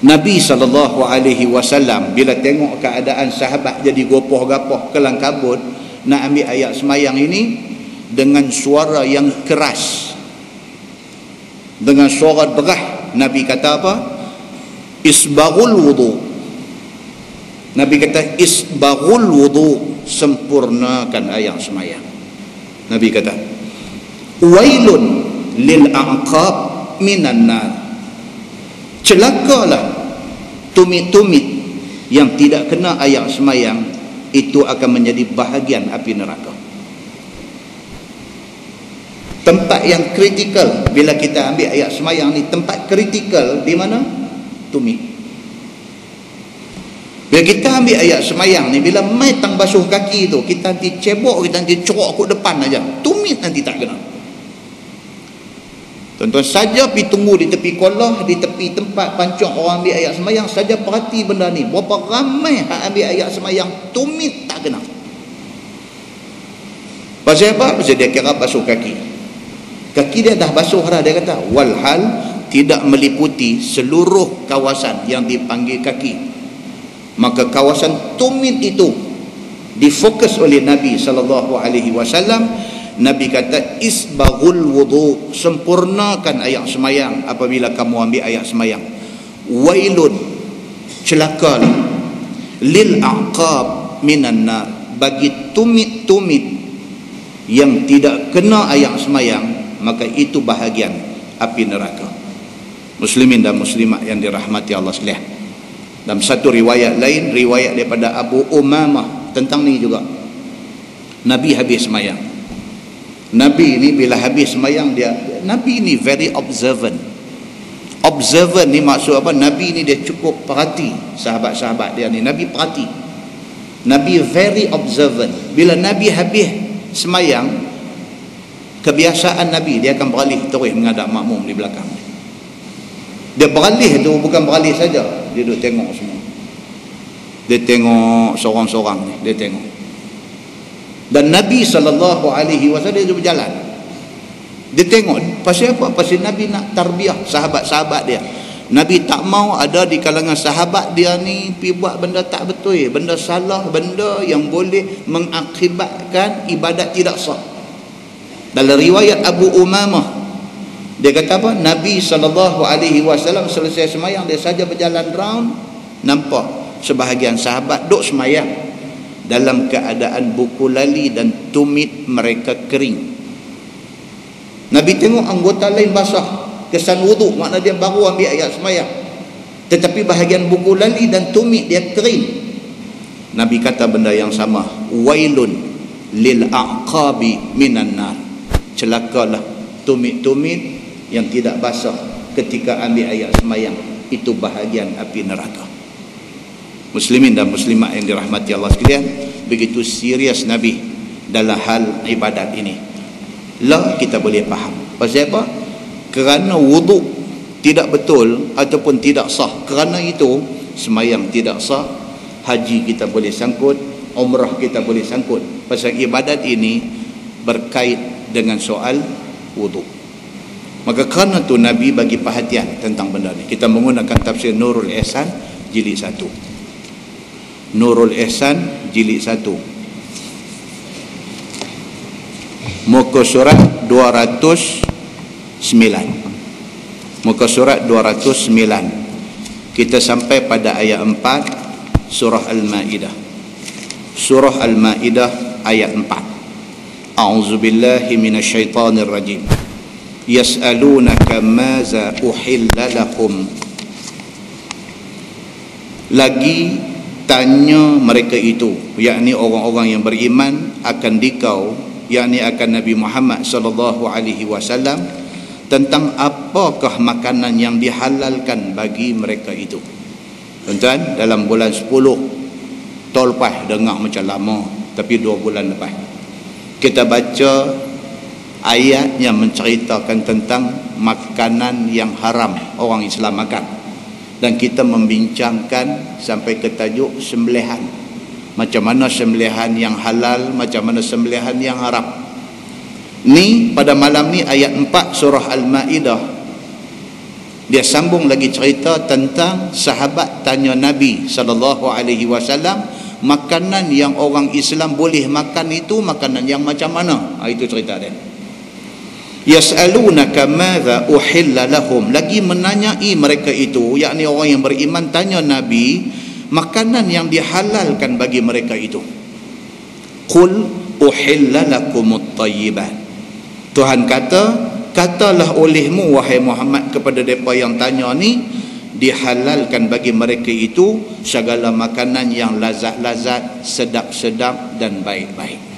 Nabi SAW bila tengok keadaan sahabat jadi gopoh-gapoh, kelang kabut, nak ambil ayat semayang ini, dengan suara yang keras, dengan suara derah, Nabi kata apa? Isbaghul wudu. Nabi kata isbaghul wudu, sempurnakan ayat semayang. Nabi kata wailun lil aqab minan nar, celakalah tumit-tumit yang tidak kena ayat semayang, itu akan menjadi bahagian api neraka. Tempat yang kritikal bila kita ambil ayat semayang ni, tempat kritikal di mana? Tumit. Bila kita ambil ayat semayang ni, bila mai tang basuh kaki tu, kita nanti cebok, kita nanti corok ke depan aja, tumit nanti tak kena. Tuan-tuan saja pergi tunggu di tepi kolah, di tepi tempat pancung orang ambil ayat semayang, saja perhati benda ni, berapa ramai hak ambil ayat semayang, tumit tak kena. Pasal apa? Pasal dia kira basuh kaki. Kaki dia dah basuh dah, dia kata walhal tidak meliputi seluruh kawasan yang dipanggil kaki. Maka kawasan tumit itu difokus oleh Nabi SAW. Nabi kata isbaghul wudu, sempurnakan ayat semayang apabila kamu ambil ayat semayang. Wailun, celaka lil aqab minan nar, bagi tumit-tumit yang tidak kena ayat semayang, maka itu bahagian api neraka. Muslimin dan muslimat yang dirahmati Allah sekalian, dalam satu riwayat lain, riwayat daripada Abu Umamah tentang ni juga, Nabi habis semayang. Nabi ni bila habis semayang, Nabi ni very observant. Observant ni maksud apa? Nabi ni dia cukup perhati sahabat-sahabat dia ni. Nabi perhati. Nabi very observant. Bila Nabi habis semayang, kebiasaan Nabi, dia akan beralih terus menghadap makmum di belakang. Dia beralih tu bukan beralih saja, dia duduk tengok semua. Dia tengok seorang-seorang ni, dia tengok. Dan Nabi SAW dia berjalan, dia tengok. Pasal apa? Pasal Nabi nak tarbiyah sahabat-sahabat dia. Nabi tak mau ada di kalangan sahabat dia ni pergi buat benda tak betul, benda salah, benda yang boleh mengakibatkan ibadat tidak sah. Dalam riwayat Abu Umamah, Dia kata apa? Nabi SAW selesai semayang, dia saja berjalan round, nampak sebahagian sahabat duk semayang dalam keadaan buku lali dan tumit mereka kering. Nabi tengok anggota lain basah, kesan wuduk, makna dia baru ambil ayat semayang, tetapi bahagian buku lali dan tumit dia kering. Nabi kata benda yang sama, wailun lil aqabi minan nar, celakalah tumit-tumit yang tidak basah ketika ambil ayat semayang, itu bahagian api neraka. Muslimin dan muslimat yang dirahmati Allah sekalian, begitu serius Nabi dalam hal ibadat ini. Lah kita boleh faham pasal apa? Kerana wuduk tidak betul ataupun tidak sah, kerana itu semayang tidak sah, haji kita boleh sangkut, umrah kita boleh sangkut, pasal ibadat ini berkait dengan soal wuduk. Maka kerana tu Nabi bagi perhatian tentang benda ni. Kita menggunakan tafsir Nurul Ihsan jilid 1. Nurul Ihsan jilid 1. Muka surat 209. Muka surat 209. Kita sampai pada ayat 4 surah Al-Maidah. Surah Al-Maidah ayat 4. A'udzubillahi minasyaitonir rajim. Yas'alunaka maza uhilla lahum. Lagi tanya mereka itu, yakni orang-orang yang beriman akan dikau, yakni akan Nabi Muhammad sallallahu alaihi wasallam, tentang apakah makanan yang dihalalkan bagi mereka itu. Tuan-tuan, dalam bulan 10 tahun lepas, dengar macam lama, tapi 2 bulan lepas kita baca ayat yang menceritakan tentang makanan yang haram orang Islam makan, dan kita membincangkan sampai ke tajuk sembelihan. Macam mana sembelihan yang halal, macam mana sembelihan yang haram. Ni pada malam ni ayat 4 surah Al-Maidah, dia sambung lagi cerita tentang sahabat tanya Nabi SAW, makanan yang orang Islam boleh makan itu makanan yang macam mana. Itu cerita dia. Yas'alunaka madza uhilla lahum, lagi menanyai mereka itu, yakni orang yang beriman tanya Nabi makanan yang dihalalkan bagi mereka itu. Qul uhilla lakumut thayyibat. Tuhan kata, katalah olehmu wahai Muhammad kepada mereka yang tanya ni, dihalalkan bagi mereka itu segala makanan yang lazat-lazat, sedap-sedap dan baik-baik.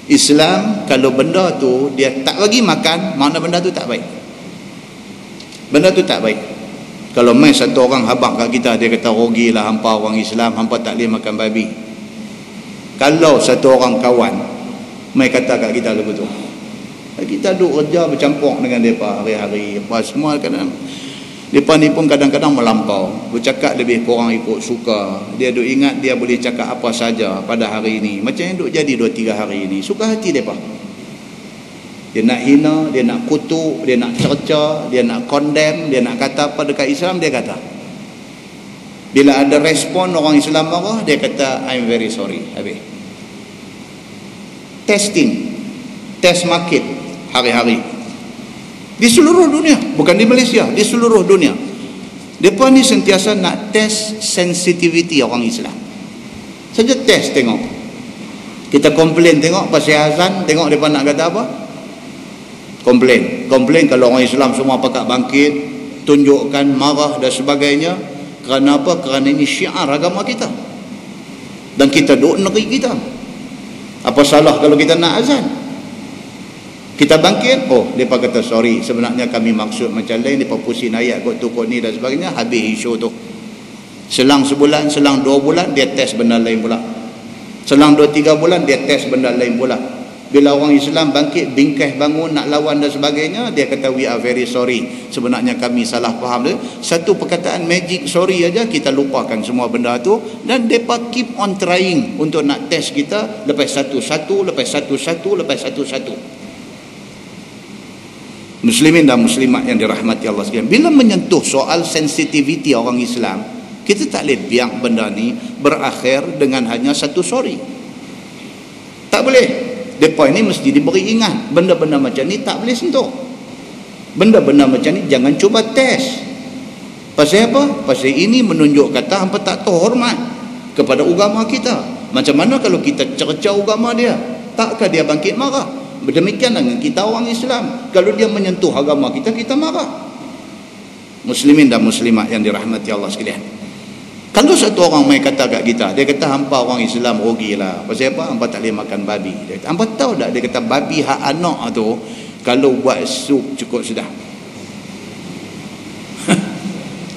Islam kalau benda tu dia tak bagi makan, makna benda tu tak baik. Benda tu tak baik. Kalau mai satu orang habaq kat kita, dia kata rugilah hampa orang Islam, hampa tak boleh makan babi. Kalau satu orang kawan mai kata kat kita lagu tu, kita duk kerja bercampur dengan mereka hari-hari, apa semua, kadang mereka ni pun kadang-kadang melampau, bercakap lebih kurang ikut suka. Dia duk ingat dia boleh cakap apa saja pada hari ini, macam yang duk jadi 2-3 hari ini. Suka hati mereka. Dia nak hina, dia nak kutuk, dia nak cerca, dia nak condemn, dia nak kata apa dekat Islam, dia kata. Bila ada respon orang Islam marah, dia kata I'm very sorry. Habis. Testing, test market hari-hari di seluruh dunia, bukan di Malaysia, di seluruh dunia. Mereka ni sentiasa nak test sensitivity orang Islam. Saja test tengok. Kita komplain tengok pasal azan, tengok mereka nak kata apa? Komplain kalau orang Islam semua pakat bangkit, tunjukkan, marah dan sebagainya. Kerana apa? Kerana ini syiar agama kita, dan kita duk negeri kita. Apa salah kalau kita nak azan? Kita bangkit, oh mereka kata sorry, sebenarnya kami maksud macam lain, mereka pusing ayat kot tu kot ni dan sebagainya. Habis isu tu. Selang sebulan, selang 2 bulan, dia test benda lain pula. Selang 2-3 bulan, dia test benda lain pula. Bila orang Islam bangkit, bingkai bangun, nak lawan dan sebagainya, dia kata we are very sorry, sebenarnya kami salah faham. Satu perkataan magic sorry aja kita lupakan semua benda tu, dan mereka keep on trying untuk nak test kita, lepas satu-satu, lepas satu-satu, lepas satu-satu. Muslimin dan muslimat yang dirahmati Allah sekalian, bila menyentuh soal sensitiviti orang Islam, kita tak boleh biar benda ni berakhir dengan hanya satu sorry. Tak boleh. Mereka ini mesti diberi ingat, benda-benda macam ni tak boleh sentuh. Benda-benda macam ni jangan cuba test. Pasal apa? Pasal ini menunjuk kata hampa tak tahu hormat kepada agama kita. Macam mana kalau kita cerca agama dia? Takkah dia bangkit marah? Demikian dengan kita orang Islam. Kalau dia menyentuh agama kita, kita marah. Muslimin dan muslimat yang dirahmati Allah sekalian. Kalau satu orang mai kata kat kita, dia kata hampa orang Islam rugilah. Pasal apa? Hampa tak boleh makan babi. Dia kata, hampa tahu tak? Dia kata babi hak anak tu kalau buat sup cukup sudah.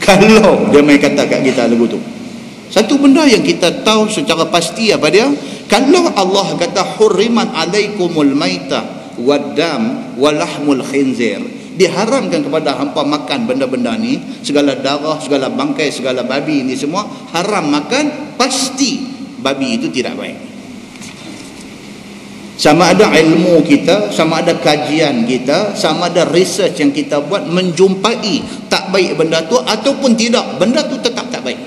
Kalau dia mai kata kat kita lagu tu. Satu benda yang kita tahu secara pasti apa dia? Kalau Allah kata hurrimat alaikumul maitah waddam walahmul khinzir, diharamkan kepada hampa makan benda-benda ni, segala darah, segala bangkai, segala babi ni semua haram makan, pasti babi itu tidak baik. Sama ada ilmu kita, sama ada kajian kita, sama ada research yang kita buat menjumpai tak baik benda tu ataupun tidak, benda tu tetap tak baik.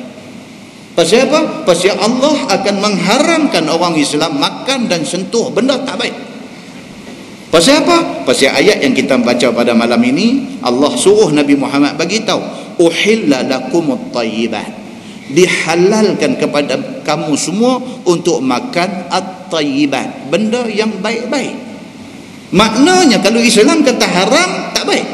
Pasal apa? Pasal Allah akan mengharamkan orang Islam makan dan sentuh benda tak baik. Pasal apa? Pasal ayat yang kita baca pada malam ini, Allah suruh Nabi Muhammad bagi tahu, uhilla lakumut thayyibat. Dihalalkan kepada kamu semua untuk makan at-thayyibat, benda yang baik-baik. Maknanya kalau Islam kata haram, tak baik.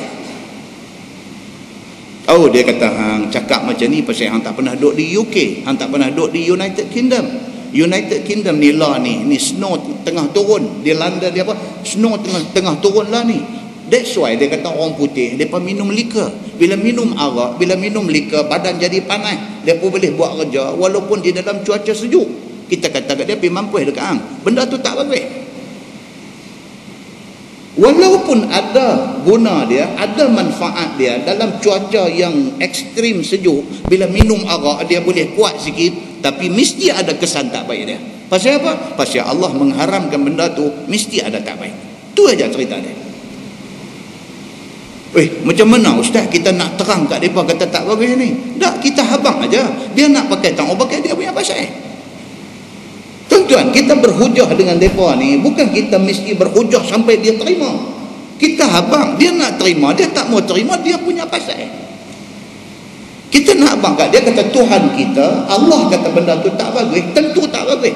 Oh, dia kata hang cakap macam ni pasal hang tak pernah duduk di UK, hang tak pernah duduk di United Kingdom. United Kingdom ni lah ni snow tengah turun. Di London dia apa? Snow tengah turun lah ni. That's why dia kata orang putih depa minum liquor. Bila minum arak, bila minum liquor, badan jadi panas. Depa boleh buat kerja walaupun di dalam cuaca sejuk. Kita kata kat dia pergi mampus dekat hang. Benda tu tak bagus. Walaupun ada guna dia, ada manfaat dia dalam cuaca yang ekstrim sejuk, bila minum arak dia boleh kuat sikit, tapi mesti ada kesan tak baik dia. Pasal apa? Pasal Allah mengharamkan benda tu, mesti ada tak baik. Tu aja cerita dia. Macam mana ustaz kita nak terang kat mereka kata tak bagus ni? Tak, kita habang aja. Dia nak pakai tak mau pakai, dia punya pasal. Tuan-tuan, kita berhujah dengan mereka ni, bukan kita mesti berhujah sampai dia terima. Kita habang, dia nak terima, dia tak mau terima, dia punya pasal. Kita nak habang kat dia, kata Tuhan kita, Allah kata benda tu tak bagus, tentu tak bagus.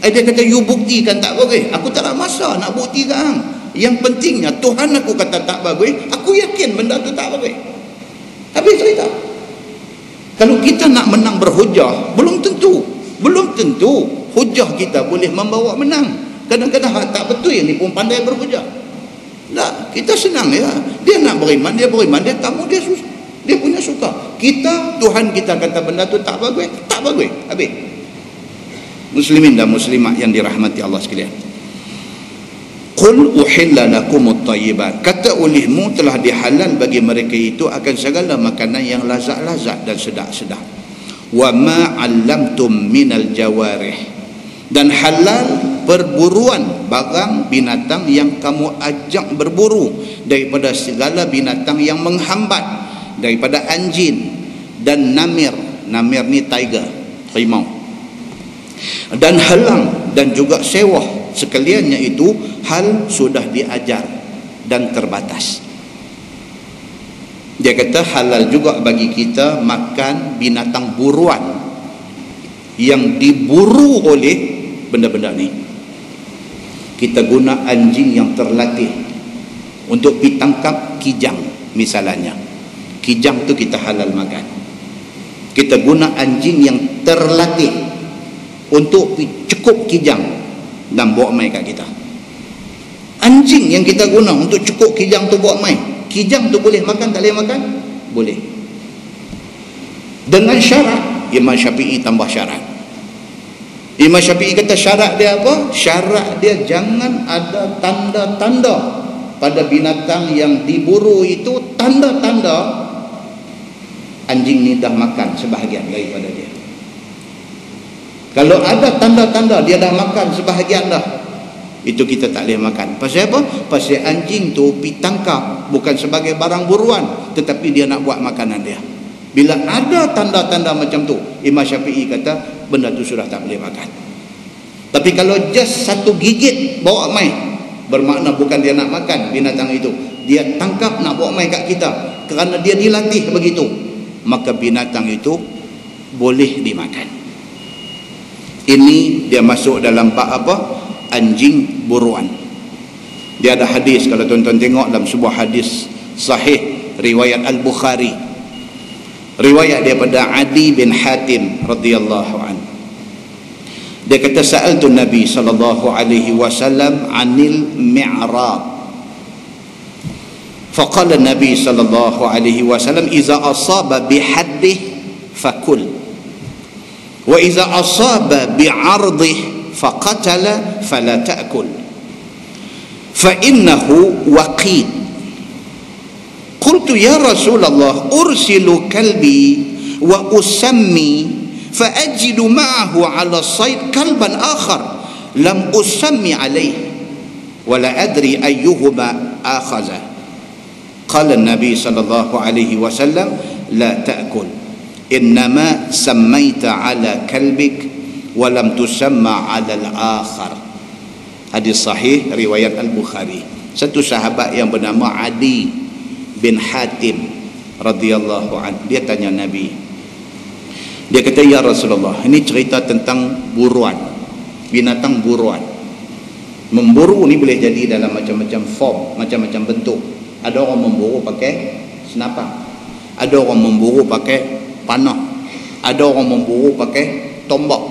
Dia kata you buktikan tak bagus. Aku tak ada masa nak buktikan. Yang pentingnya Tuhan aku kata tak bagus, aku yakin benda tu tak bagus. Habis cerita. Kalau kita nak menang berhujah, belum tentu hujah kita boleh membawa menang. Kadang-kadang tak betul yang ni pun pandai berhujah. Tak, kita senang ya. Dia nak beriman, dia beriman, dia tak mau, dia punya suka. Kita, Tuhan kita kata benda tu tak bagus, tak bagus. Habis. Muslimin dan muslimat yang dirahmati Allah sekalian. Qul uhilla lakumut thayyibat. Kata olehmu telah dihalal bagi mereka itu akan segala makanan yang lazat-lazat dan sedap-sedap. Wa ma 'allamtum minal jawarih. Dan halal perburuan barang binatang yang kamu ajak berburu daripada segala binatang yang menghambat, daripada anjing dan namir. Namir ni tiger, harimau. Dan halang dan juga sewah, sekaliannya itu hal sudah diajar dan terbatas. Dia kata halal juga bagi kita makan binatang buruan yang diburu oleh benda-benda ni. Kita guna anjing yang terlatih untuk pergi tangkap kijang misalnya. Kijang tu kita halal makan. Kita guna anjing yang terlatih untuk pergi cukup kijang dan bawa mai kat kita. Anjing yang kita guna untuk cukup kijang tu bawa mai. Kijang tu boleh makan, tak boleh makan? Boleh. Dengan syarat, Imam Syafi'i tambah syarat. Imam Syafi'i kata syarat dia apa? Syarat dia jangan ada tanda-tanda pada binatang yang diburu itu, tanda-tanda anjing ni dah makan sebahagian daripada dia. Kalau ada tanda-tanda dia dah makan sebahagian dah, itu kita tak boleh makan. Pasal apa? Pasal anjing tu pergi tangkap bukan sebagai barang buruan, tetapi dia nak buat makanan dia. Bila ada tanda-tanda macam tu, Imam Syafi'i kata benda tu sudah tak boleh makan. Tapi kalau just satu gigit bawa mai, bermakna bukan dia nak makan binatang itu, dia tangkap nak bawa mai kat kita kerana dia dilatih begitu, maka binatang itu boleh dimakan. Ini dia masuk dalam bab apa? Anjing buruan. Dia ada hadis, kalau tuan-tuan tengok dalam sebuah hadis sahih riwayat Al-Bukhari, riwayat daripada Adi bin Hatim radhiyallahu anhu. Dia kata sa'altu Nabi sallallahu alaihi wasallam 'anil mi'rab. Faqala Nabi sallallahu alaihi wasallam iza asaba bihaddih fakul wa iza asaba bi'ardih faqatala fala ta'kul fa innahu waqid. Qultu ya Rasulullah ursilu kalbi wa usammi فأجد معه على الصيد كلبا آخر لم أسمي عليه ولا أدري أيهما آخذه. قال النبي صلى الله عليه وسلم لا تأكل إنما سميت على كلبك ولم تسمى على الآخر. Hadis sahih riwayat Al-Bukhari. Satu sahabat yang bernama Adi bin Hatim radhiyallahu anhu, dia tanya Nabi, dia kata, ya Rasulullah, ini cerita tentang buruan, binatang buruan. Memburu ni boleh jadi dalam macam-macam form, macam-macam bentuk. Ada orang memburu pakai senapang, ada orang memburu pakai panah, ada orang memburu pakai tombak,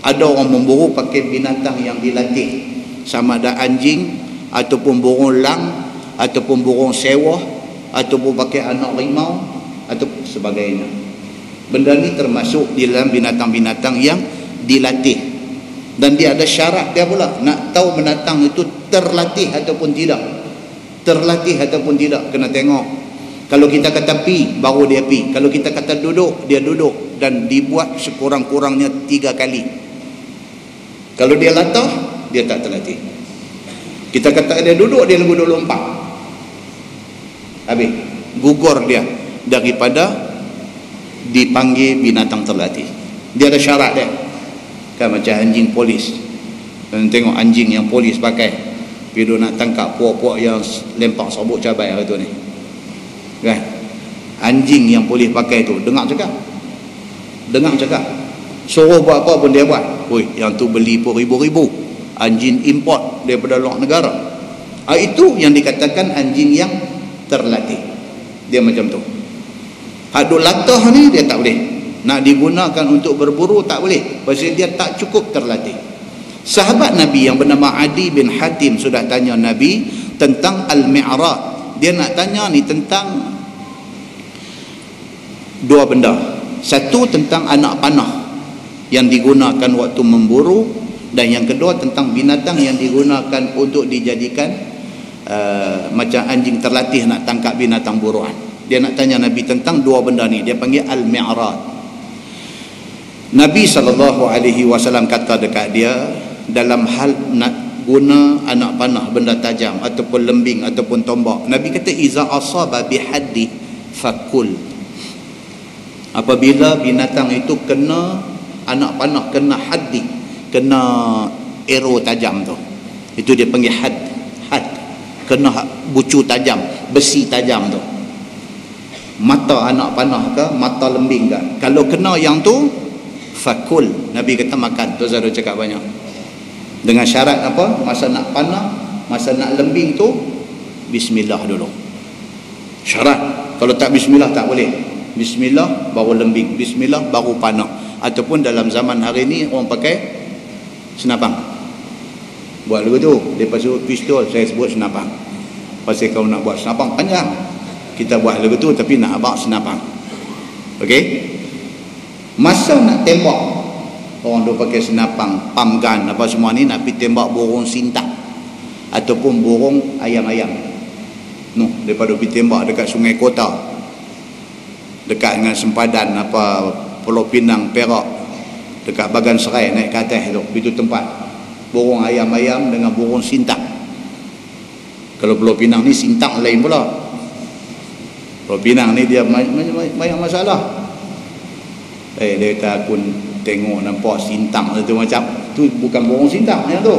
ada orang memburu pakai binatang yang dilatih, sama ada anjing ataupun burung lang ataupun burung sewah ataupun pakai anak rimau atau sebagainya. Benda ni termasuk di dalam binatang-binatang yang dilatih, dan dia ada syarat dia pula. Nak tahu binatang itu terlatih ataupun tidak, terlatih ataupun tidak, kena tengok. Kalau kita kata pi, baru dia pi. Kalau kita kata duduk, dia duduk, dan dibuat sekurang-kurangnya 3 kali. Kalau dia latah, dia tak terlatih. Kita kata dia duduk, dia lebih lompat, habis gugur dia daripada dipanggil binatang terlatih. Dia ada syarat dia, kan macam anjing polis. Dan tengok anjing yang polis pakai, dia nak tangkap puak-puak yang lempak sabuk cabai hari tu ni, kan? Anjing yang polis pakai tu dengar cakap, suruh buat apa pun dia buat. Oi, yang tu beli pun ribu-ribu, anjing import daripada luar negara. Itu yang dikatakan anjing yang terlatih. Dia macam tu. Hadut latah ni dia tak boleh nak digunakan untuk berburu, tak boleh, pasal dia tak cukup terlatih. Sahabat Nabi yang bernama Adi bin Hatim sudah tanya Nabi tentang al-mi'rad. Dia nak tanya ni tentang 2 benda. Satu tentang anak panah yang digunakan waktu memburu, dan yang kedua tentang binatang yang digunakan untuk dijadikan macam anjing terlatih nak tangkap binatang buruan. Dia nak tanya Nabi tentang 2 benda ni. Dia panggil al-mi'rad. Nabi SAW kata dekat dia, dalam hal nak guna anak panah, benda tajam ataupun lembing ataupun tombak, Nabi kata iza asaba bihaddi fakul. Apabila binatang itu kena anak panah, kena haddi, kena arrow tajam tu, itu dia panggil had. Kena bucu tajam, besi tajam tu, mata anak panah ke, mata lembing ke, kalau kena yang tu fakul. Nabi kata makan. Tu saya dah cakap banyak. Dengan syarat apa? Masa nak panah, masa nak lembing tu bismillah dulu. Syarat. Kalau tak bismillah tak boleh. Bismillah baru lembing, bismillah baru panah. Ataupun dalam zaman hari ni orang pakai senapang. Buat lagu tu, lepas tu pistol, saya sebut senapang. Pasal kalau nak buat senapang panjang, kita buat lagu tu, tapi nak abang senapang. Okey? Masa nak tembak, orang tu pakai senapang, pump gun apa semua ni, nak pergi tembak burung sintang ataupun burung ayam-ayam. Daripada pergi tembak dekat Sungai Kota, dekat dengan sempadan apa Pulau Pinang, Perak, dekat Bagan Serai, naik ke atas tu, itu tempat burung ayam-ayam dengan burung sintang. Kalau Pulau Pinang ni sintang lain pula. Pulau Pinang ni dia banyak masalah. Dia kata aku tengok nampak sintang tu macam tu, bukan burung sintang yang tu.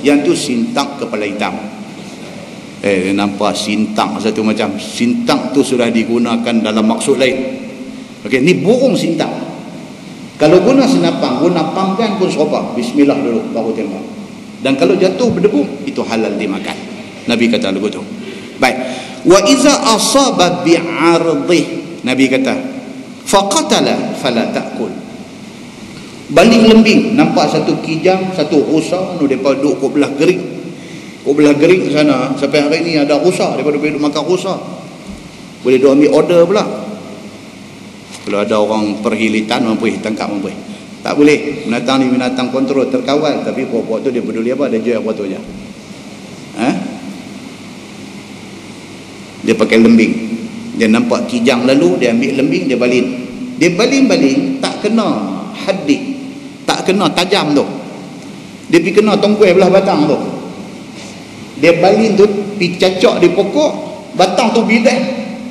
Yang tu sintang kepala hitam. Dia nampak sintang satu macam. Sintang tu sudah digunakan dalam maksud lain. Okey, ni burung sintang. Kalau guna senapang, guna panggan pun sobak. Bismillah dulu baru tembak. Dan kalau jatuh berdebu, itu halal dimakan. Nabi kata begitu. Baik. Wa iza asaba bi'ardih, Nabi kata, faqatala fala ta'kul. Baling lembing, nampak satu kijang, satu rusa, depa duduk kat belah gerik. Kat belah gerik sana, sampai hari ni ada rusa, depa duduk makan rusa. Boleh duk ambil order pula. Kalau ada orang perhilitan, mampu tangkap, mampu. Tak boleh. Binatang ni binatang kontrol, terkawal. Tapi puak-puak tu dia peduli apa? Dia jual apa tu je. Dia pakai lembing. Dia nampak kijang lalu, dia ambil lembing, dia balin. Dia balin-balin, tak kena hadik. Tak kena tajam tu. Dia pergi kena tongkuai belah batang tu. Dia balin tu, pergi cacak di pokok, batang tu bidak,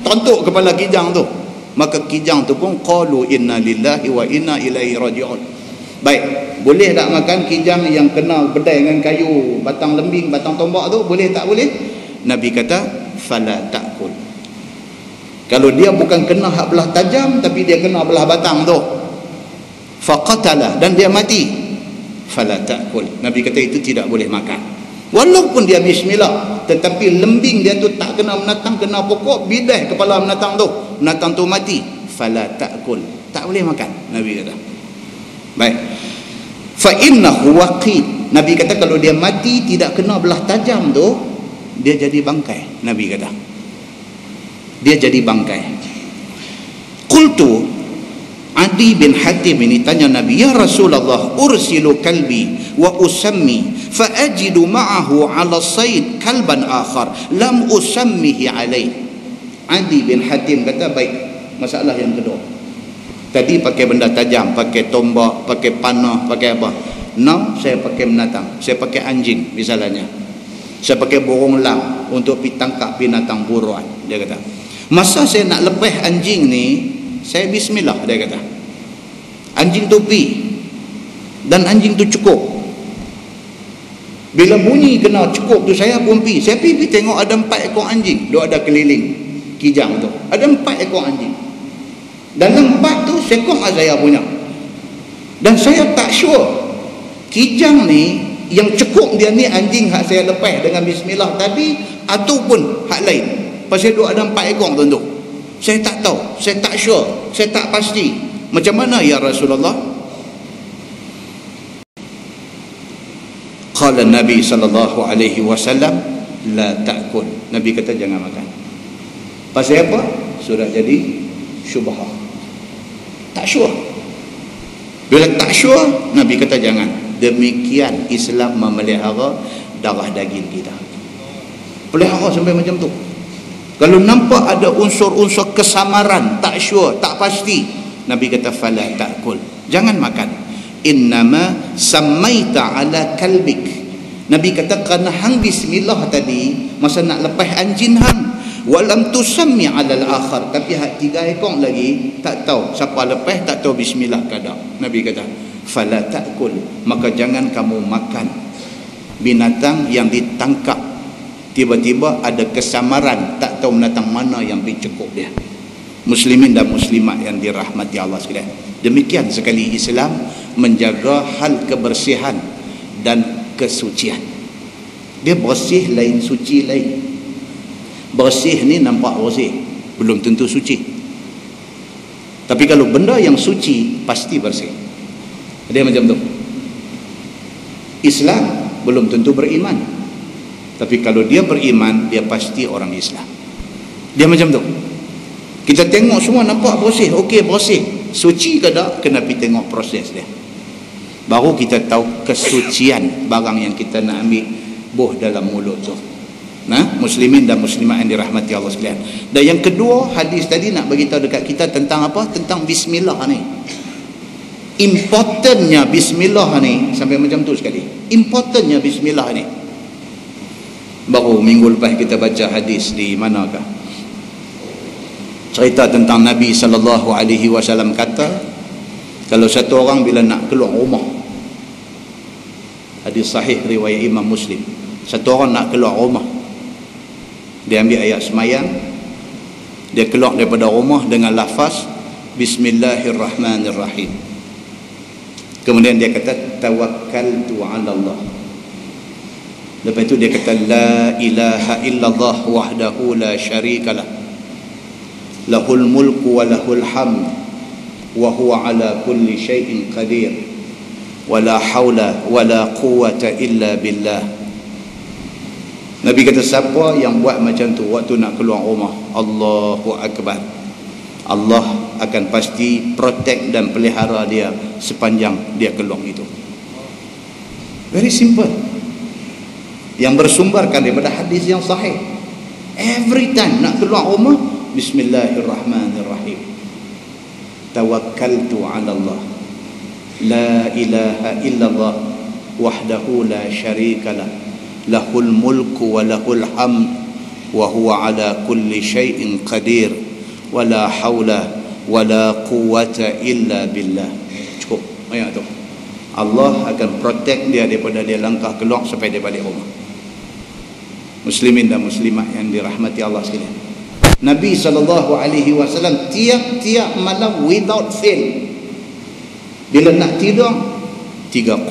tontok kepala kijang tu. Maka kijang tu pun qalu inna lillahi wa inna ilaihi raji'un. Baik, boleh tak makan kijang yang kena bedai dengan kayu, batang lembing, batang tombak tu? Boleh tak boleh? Nabi kata fala ta'kul. Kalau dia bukan kena hak belah tajam, tapi dia kena belah batang tu, faqatala, dan dia mati, fala ta'kul. Nabi kata itu tidak boleh makan. Walaupun dia bismillah, tetapi lembing dia tu tak kena binatang, kena pokok, bidah kepala binatang tu mati, fala ta'kul, tak boleh makan. Nabi kata. Baik. Fa innahu waqid. Nabi kata kalau dia mati tidak kena belah tajam tu, dia jadi bangkai. Nabi kata dia jadi bangkai. Qultu, Adi bin Hatim ini tanya Nabi, ya Rasulullah, ursilu kalbi wa usammi fa ajidu ma'ahu ala sayd kalban akhar lam usammihi alaih. Adi bin Hatim kata, baik, masalah yang kedua. Tadi pakai benda tajam, pakai tombak, pakai panah, pakai apa. Now saya pakai binatang, saya pakai anjing misalnya, saya pakai burung elang untuk pergi tangkap binatang buruan. Dia kata, masa saya nak lepas anjing ni, saya bismillah, dia kata. Anjing tu pi, dan anjing tu cukup. Bila bunyi kena cukup tu, saya pun pi. Saya pi tengok ada 4 ekor anjing, dia ada keliling kijang tu. Ada 4 ekor anjing. Dalam 4 tu sekong saya punya. Dan saya tak sure kijang ni yang cukup dia ni anjing hak saya lepas dengan bismillah tadi ataupun hak lain. Pasal dia ada 4 ekor tu. Saya tak tahu, saya tak sure, saya tak pasti. Macam mana ya Rasulullah? Qala Nabi sallallahu alaihi wasallam, la ta'kul. Nabi kata jangan makan. Pasal apa? Sudah jadi syubhah. Tak sure. Bila tak sure, Nabi kata jangan. Demikian Islam memelihara darah daging kita. Pelihara sampai macam tu. Kalau nampak ada unsur-unsur kesamaran, tak sure, tak pasti, Nabi kata fala ta'kul, jangan makan. Innama sammaita ala kalbik. Nabi kata kerana hang bismillah tadi masa nak lepas anjing hang, walam tusammi ala al-akhar, tapi hak 3 ekor lagi tak tahu siapa lepas, tak tahu bismillah kada. Nabi kata fala ta'kul, maka jangan kamu makan binatang yang ditangkap tiba-tiba ada kesamaran, tak tahu binatang mana yang bercukup dia. Muslimin dan muslimat yang dirahmati Allah sekalian, demikian sekali Islam menjaga hal kebersihan dan kesucian. Dia bersih lain, suci lain. Bersih ni nampak bersih, belum tentu suci. Tapi kalau benda yang suci pasti bersih. Dia macam tu. Islam belum tentu beriman, tapi kalau dia beriman, dia pasti orang Islam. Dia macam tu. Kita tengok semua nampak bersih, okey bersih, suci ke tak? Kena pergi tengok proses dia, baru kita tahu kesucian barang yang kita nak ambil buh dalam mulut tu. Nah, muslimin dan muslimat yang dirahmati Allah sekalian. Dan yang kedua, hadis tadi nak bagi tahu dekat kita tentang apa? Tentang bismillah ni. Importantnya bismillah ni sampai macam tu sekali. Importantnya bismillah ni. Baru minggu lepas kita baca hadis di manakah? Cerita tentang Nabi sallallahu alaihi wasallam kata, kalau satu orang bila nak keluar rumah, hadis sahih riwayat Imam Muslim, satu orang nak keluar rumah, Dia ambil ayat semayang, dia keluar daripada rumah dengan lafaz Bismillahirrahmanirrahim. Kemudian dia kata tawakkaltu 'ala Allah. Lepas itu dia kata la ilaha illallah wahdahu la syarikalah, lahul mulku wa lahul hamd wa huwa ala kulli syai'in qadir wa la haula wa la quwwata illa billah. Nabi kata siapa yang buat macam tu waktu nak keluar rumah, Allahu Akbar, Allah akan pasti protect dan pelihara dia sepanjang dia keluar itu. Very simple. Yang bersumberkan daripada hadis yang sahih. Every time nak keluar rumah, Bismillahirrahmanirrahim. Tawakkaltu 'ala Allah. La ilaha illallah wahdahu la syarikalah. Lahul mulku wa lahul hamd wa huwa ala kulli syai'in qadir wa la hawla wa la quwwata illa billah. Cukup ayat tu. Allah akan protect dia daripada dia langkah keluar sampai dia balik rumah. Muslimin dan muslimat yang dirahmati Allah sekalian, Nabi SAW tiap-tiap malam without fail, bila nak tidur 3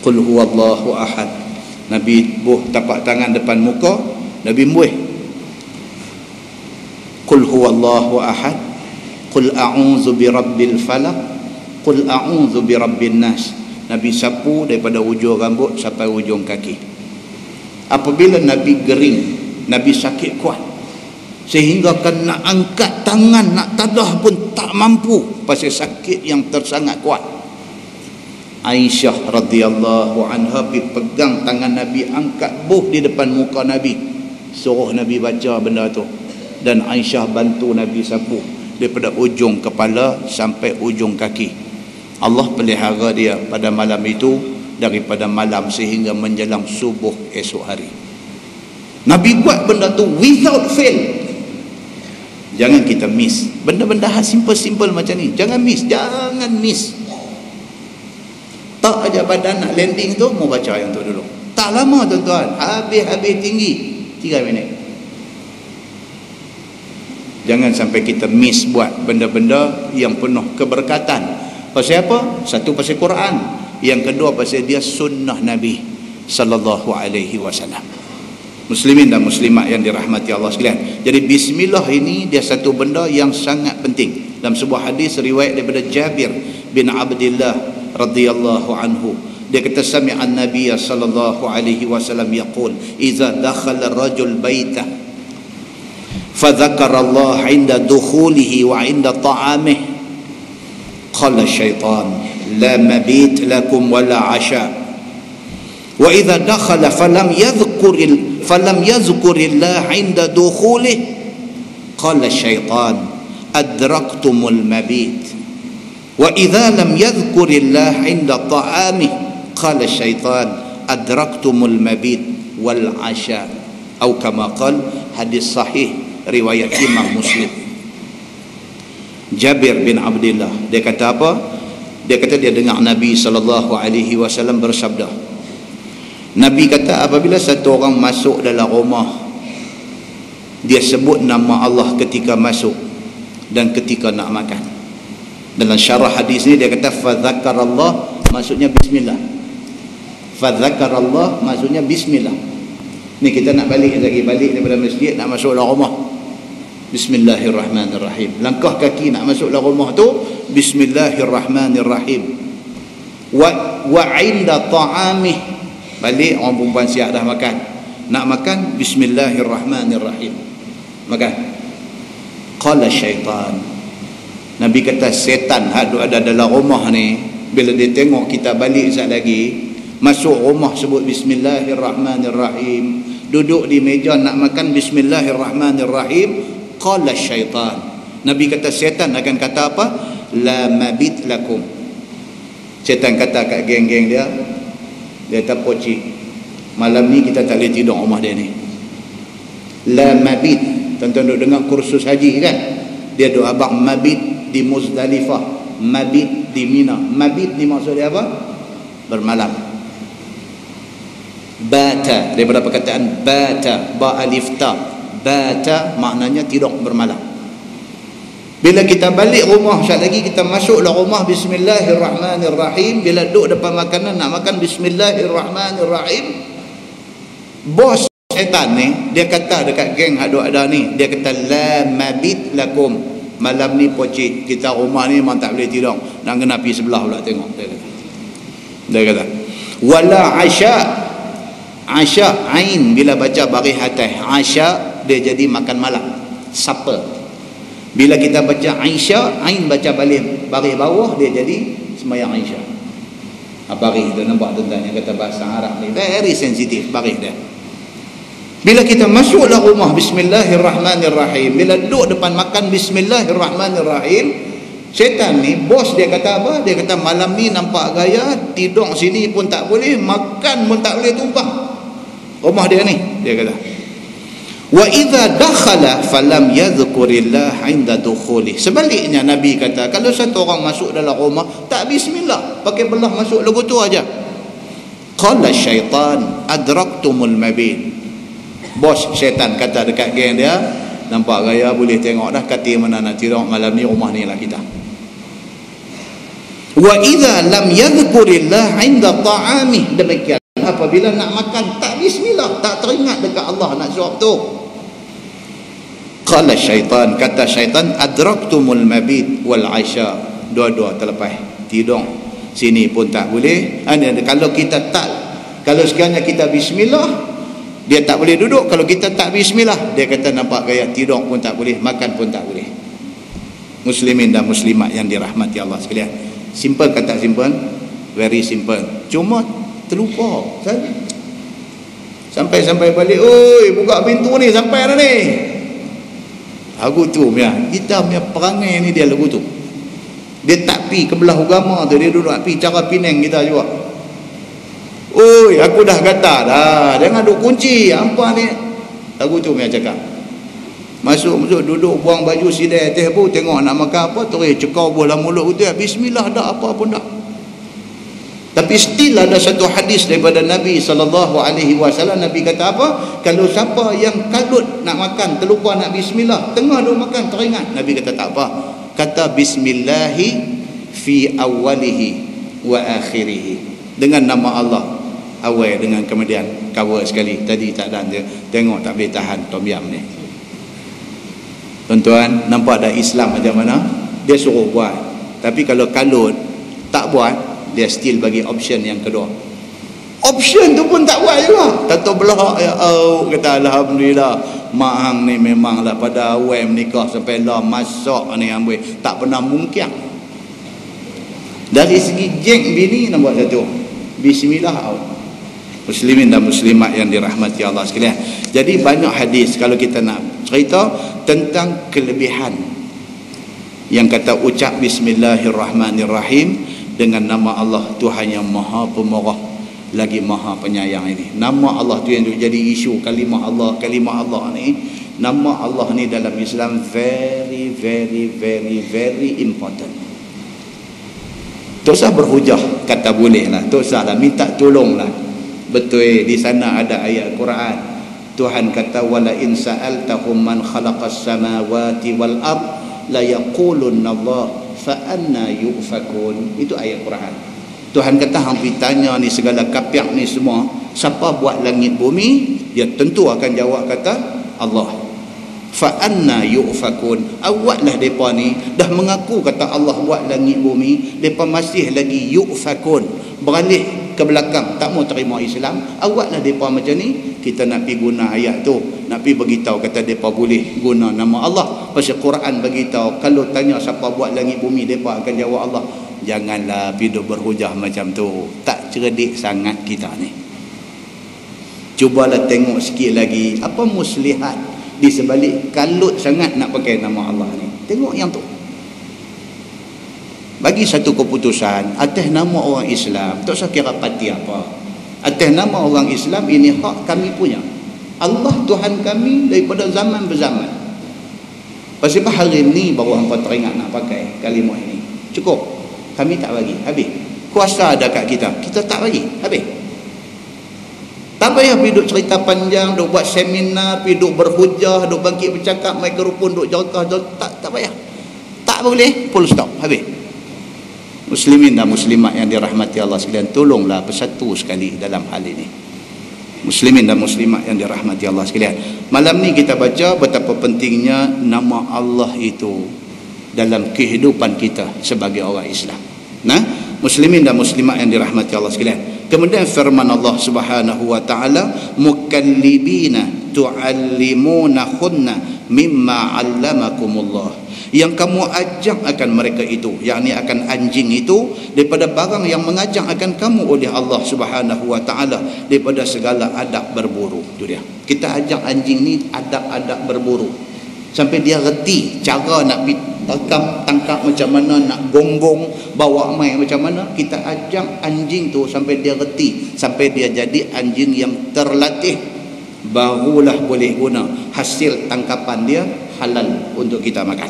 qul huwallahu ahad. Nabi buh tapak tangan depan muka, Nabi buih qul huwallahu ahad, qul a'udzu birabbil falaq, qul a'udzu birabbin nas. Nabi sapu daripada ujung rambut sampai ujung kaki. Apabila Nabi gering, Nabi sakit kuat sehingga kan nak angkat tangan nak tadah pun tak mampu pasal sakit yang tersangat kuat. Aisyah radhiyallahu anha pegang tangan Nabi, angkat buh di depan muka Nabi, suruh Nabi baca benda tu, dan Aisyah bantu Nabi sapu daripada ujung kepala sampai ujung kaki. Allah pelihara dia pada malam itu, daripada malam sehingga menjelang subuh esok hari. Nabi buat benda tu without fail. Jangan kita miss benda-benda simple-simple macam ni. Jangan miss. Tak aja badan nak landing tu, mau baca yang tu dulu. Tak lama tuan-tuan, habis tinggi 3 minit. Jangan sampai kita miss buat benda-benda yang penuh keberkatan. Pasal apa? Satu, pasal Quran. Yang kedua, pasal dia sunnah Nabi sallallahu alaihi wasallam. Muslimin dan muslimat yang dirahmati Allah sekalian. Jadi bismillah ini dia satu benda yang sangat penting. Dalam sebuah hadis riwayat daripada Jabir bin Abdullah radhiyallahu anhu, dia kata sami'an Nabiy sallallahu alaihi wasallam yaqul idza dakhala ar-rajul baitah fa dzakara Allah 'inda dukhulihi wa 'inda ta'amihi qala syaitan la mabit lakum wala 'asha wa idza dakhala falam yadhkurillah 'inda dukhulihi qala syaitan adraktumul mabit wa idza lam yadhkurillah 'inda ta'amih qala syaitan adraktumul mabit wal 'asha, atau kama qala, hadis sahih riwayat Imam Muslim. Jabir bin Abdullah dia kata apa? Dia kata dia dengar Nabi sallallahu alaihi wasallam bersabda. Nabi kata apabila satu orang masuk dalam rumah, dia sebut nama Allah ketika masuk dan ketika nak makan. Dalam syarah hadis ni dia kata fadzakarallah maksudnya bismillah. Fadzakarallah maksudnya bismillah. Ni kita nak balik daripada masjid nak masuk dalam rumah, Bismillahirrahmanirrahim. Langkah kaki nak masuk dalam rumah tu Bismillahirrahmanirrahim. Wa 'inda ta'amih, balik orang perempuan siap dah makan, nak makan Bismillahirrahmanirrahim, makan. Qala syaitan, Nabi kata setan ada dalam rumah ni, bila dia tengok kita balik sekejap lagi, masuk rumah sebut Bismillahirrahmanirrahim, duduk di meja nak makan Bismillahirrahmanirrahim, qala syaitan, Nabi kata setan akan kata apa? La mabit lakum. Setan kata kat geng-geng dia kata pocik, malam ni kita tak boleh tidur rumah dia ni. La mabit, tuan-tuan duk dengar kursus haji kan, dia duk abang mabit di Muzdalifah, mabit di Mina. Mabit ni maksud dia apa? Bermalam. Bata, daripada perkataan bata, ba alif ta. Bata maknanya tidur bermalam. Bila kita balik rumah, sekali lagi kita masuklah rumah, bismillahirrahmanirrahim. Bila duduk depan makanan nak makan, bismillahirrahmanirrahim. Bos syaitan ni, dia kata dekat geng haduk ada ni, dia kata la mabit lakum, malam ni pocik kita rumah ni memang tak boleh tidur, nak kena pergi sebelah pula tengok. Dia kata wala asya. Asya ain, bila baca baris atas asya dia jadi makan malam, supper. Bila kita baca Aisyah, ain baca balik baris bawah, dia jadi sembahyang Aisyah. Baris tu nampak tuan-tuan yang kata bahasa Arab ni very sensitif baris dia. Bila kita masuklah rumah, bismillahirrahmanirrahim. Bila duduk depan makan, bismillahirrahmanirrahim. Syaitan ni bos dia kata apa? Dia kata malam ni nampak gaya, tidur sini pun tak boleh, makan pun tak boleh, tumpah rumah dia ni, dia kata. Wa idza dakhala falam yadhkurillah 'inda dukhuli. Sebaliknya Nabi kata, kalau satu orang masuk dalam rumah tak bismillah, pakai belah masuk lagu tu aja. Qala syaitan adraktumul mabit. Bos syaitan kata dekat geng dia, nampak gaya boleh tengok dah kata mana nak tidur malam ni, rumah ni lah kita. Wa idza lam yadhkurillah 'inda ta'amih. Demikian apabila nak makan tak bismillah, tak teringat dekat Allah nak suap tu. Qala syaitan, kata syaitan, adraktumul mabit wal aisha. Dua-dua terlepas, tidur sini pun tak boleh. Kalau kita tak, kalau sekiranya kita bismillah, dia tak boleh duduk. Kalau kita tak bismillah, dia kata nampak gaya tidur pun tak boleh, makan pun tak boleh. Muslimin dan muslimat yang dirahmati Allah sekalian, simple kata simple, very simple. Cuma terlupa sampai balik, oi buka pintu ni, sampai dah ni. Lagu tu kita punya perangai ni, dia lagu tu. Dia tak pi ke belah agama tu, dia duduk pi cara Penang kita juga. Oi aku dah kata dah, jangan duk kunci apa ni. Lagu tu punya cakap. Masuk duduk buang baju sidai atas pun, tengok nak makan apa, terus cekau bola mulut tu, bismillah dah, apa pun dah. Tapi still ada satu hadis daripada Nabi SAW. Nabi kata apa? Kalau siapa yang kalut nak makan, terlupa nak bismillah, tengah duk makan teringat, Nabi kata tak apa, kata bismillahi fi awalihi wa akhirihi, dengan nama Allah awal dengan kemudian cover sekali. Tadi tak ada, dia tengok tak boleh tahan tom yam ni. Tuan-tuan nampak dah Islam macam mana? Dia suruh buat, tapi kalau kalut tak buat, dia still bagi option yang kedua. Option tu pun tak buat juga. Tato belah kata alhamdulillah, mak hang ni memanglah pada awal menikah sampai lah masak ni ambil, tak pernah mungkin. Dari segi jeng bini nak buat satu, bismillah out. Muslimin dan muslimat yang dirahmati Allah sekalian. Jadi banyak hadis kalau kita nak cerita tentang kelebihan yang kata ucap bismillahirrahmanirrahim dengan nama Allah, Tuhan yang maha pemurah lagi maha penyayang ini. Nama Allah tu yang jadi isu, kalimah Allah ni, nama Allah ni dalam Islam very very very very important. Tak usah berhujah kata boleh lah, tak usah lah minta tolong lah. Betul, di sana ada ayat Quran, Tuhan kata wala in sa'altahum man khalaqas samawati wal ard la yaqulunna Allah fa anna yufakun. Itu ayat Quran. Tuhan kata hang pergi tanya ni segala kapiak ni semua, siapa buat langit bumi, dia tentu akan jawab kata Allah. Fa anna yufakun. Awaklah depa ni dah mengaku kata Allah buat langit bumi, depa masih lagi yufakun, beralih ke belakang, tak mau terima Islam. Awaklah depa macam ni. Kita nak pergi guna ayat tu, nak pergi beritahu kata depa boleh guna nama Allah. Pasal Quran beritahu kalau tanya siapa buat langit bumi, depa akan jawab Allah. Janganlah pergi berhujah macam tu, tak cerdik sangat kita ni. Cubalah tengok sikit lagi apa muslihat di sebalik kalut sangat nak pakai nama Allah ni. Tengok yang tu, bagi satu keputusan atas nama orang Islam, tak usah kira parti apa, atas nama orang Islam, ini hak kami punya. Allah Tuhan kami daripada zaman berzaman. Pasal hari ni baru hampa teringat nak pakai kalimah ini. Cukup, kami tak bagi, habis. Kuasa ada kat kita, kita tak bagi, habis. Tak payah pergi duk cerita panjang, duk buat seminar, pergi duk berhujah, duk bangkit bercakap, mikrofon duk jelkah, tak payah. Tak boleh, full stop, habis. Muslimin dan muslimat yang dirahmati Allah sekalian, tolonglah bersatu sekali dalam hal ini. Muslimin dan muslimat yang dirahmati Allah sekalian, malam ni kita baca betapa pentingnya nama Allah itu dalam kehidupan kita sebagai orang Islam. Nah, muslimin dan muslimat yang dirahmati Allah sekalian, kemudian firman Allah Subhanahu wa taala, mukallibina tuallimunahunna mimma 'allamakumullah, yang kamu ajak akan mereka itu, yakni akan anjing itu, daripada barang yang mengajak akan kamu oleh Allah Subhanahu wa taala, daripada segala adab berburu. Itu dia, kita ajak anjing ni adab-adab berburu sampai dia reti cara nak tangkap macam mana, nak gonggong, bawa mai macam mana. Kita ajak anjing tu sampai dia reti, sampai dia jadi anjing yang terlatih, barulah boleh guna hasil tangkapan dia halal untuk kita makan.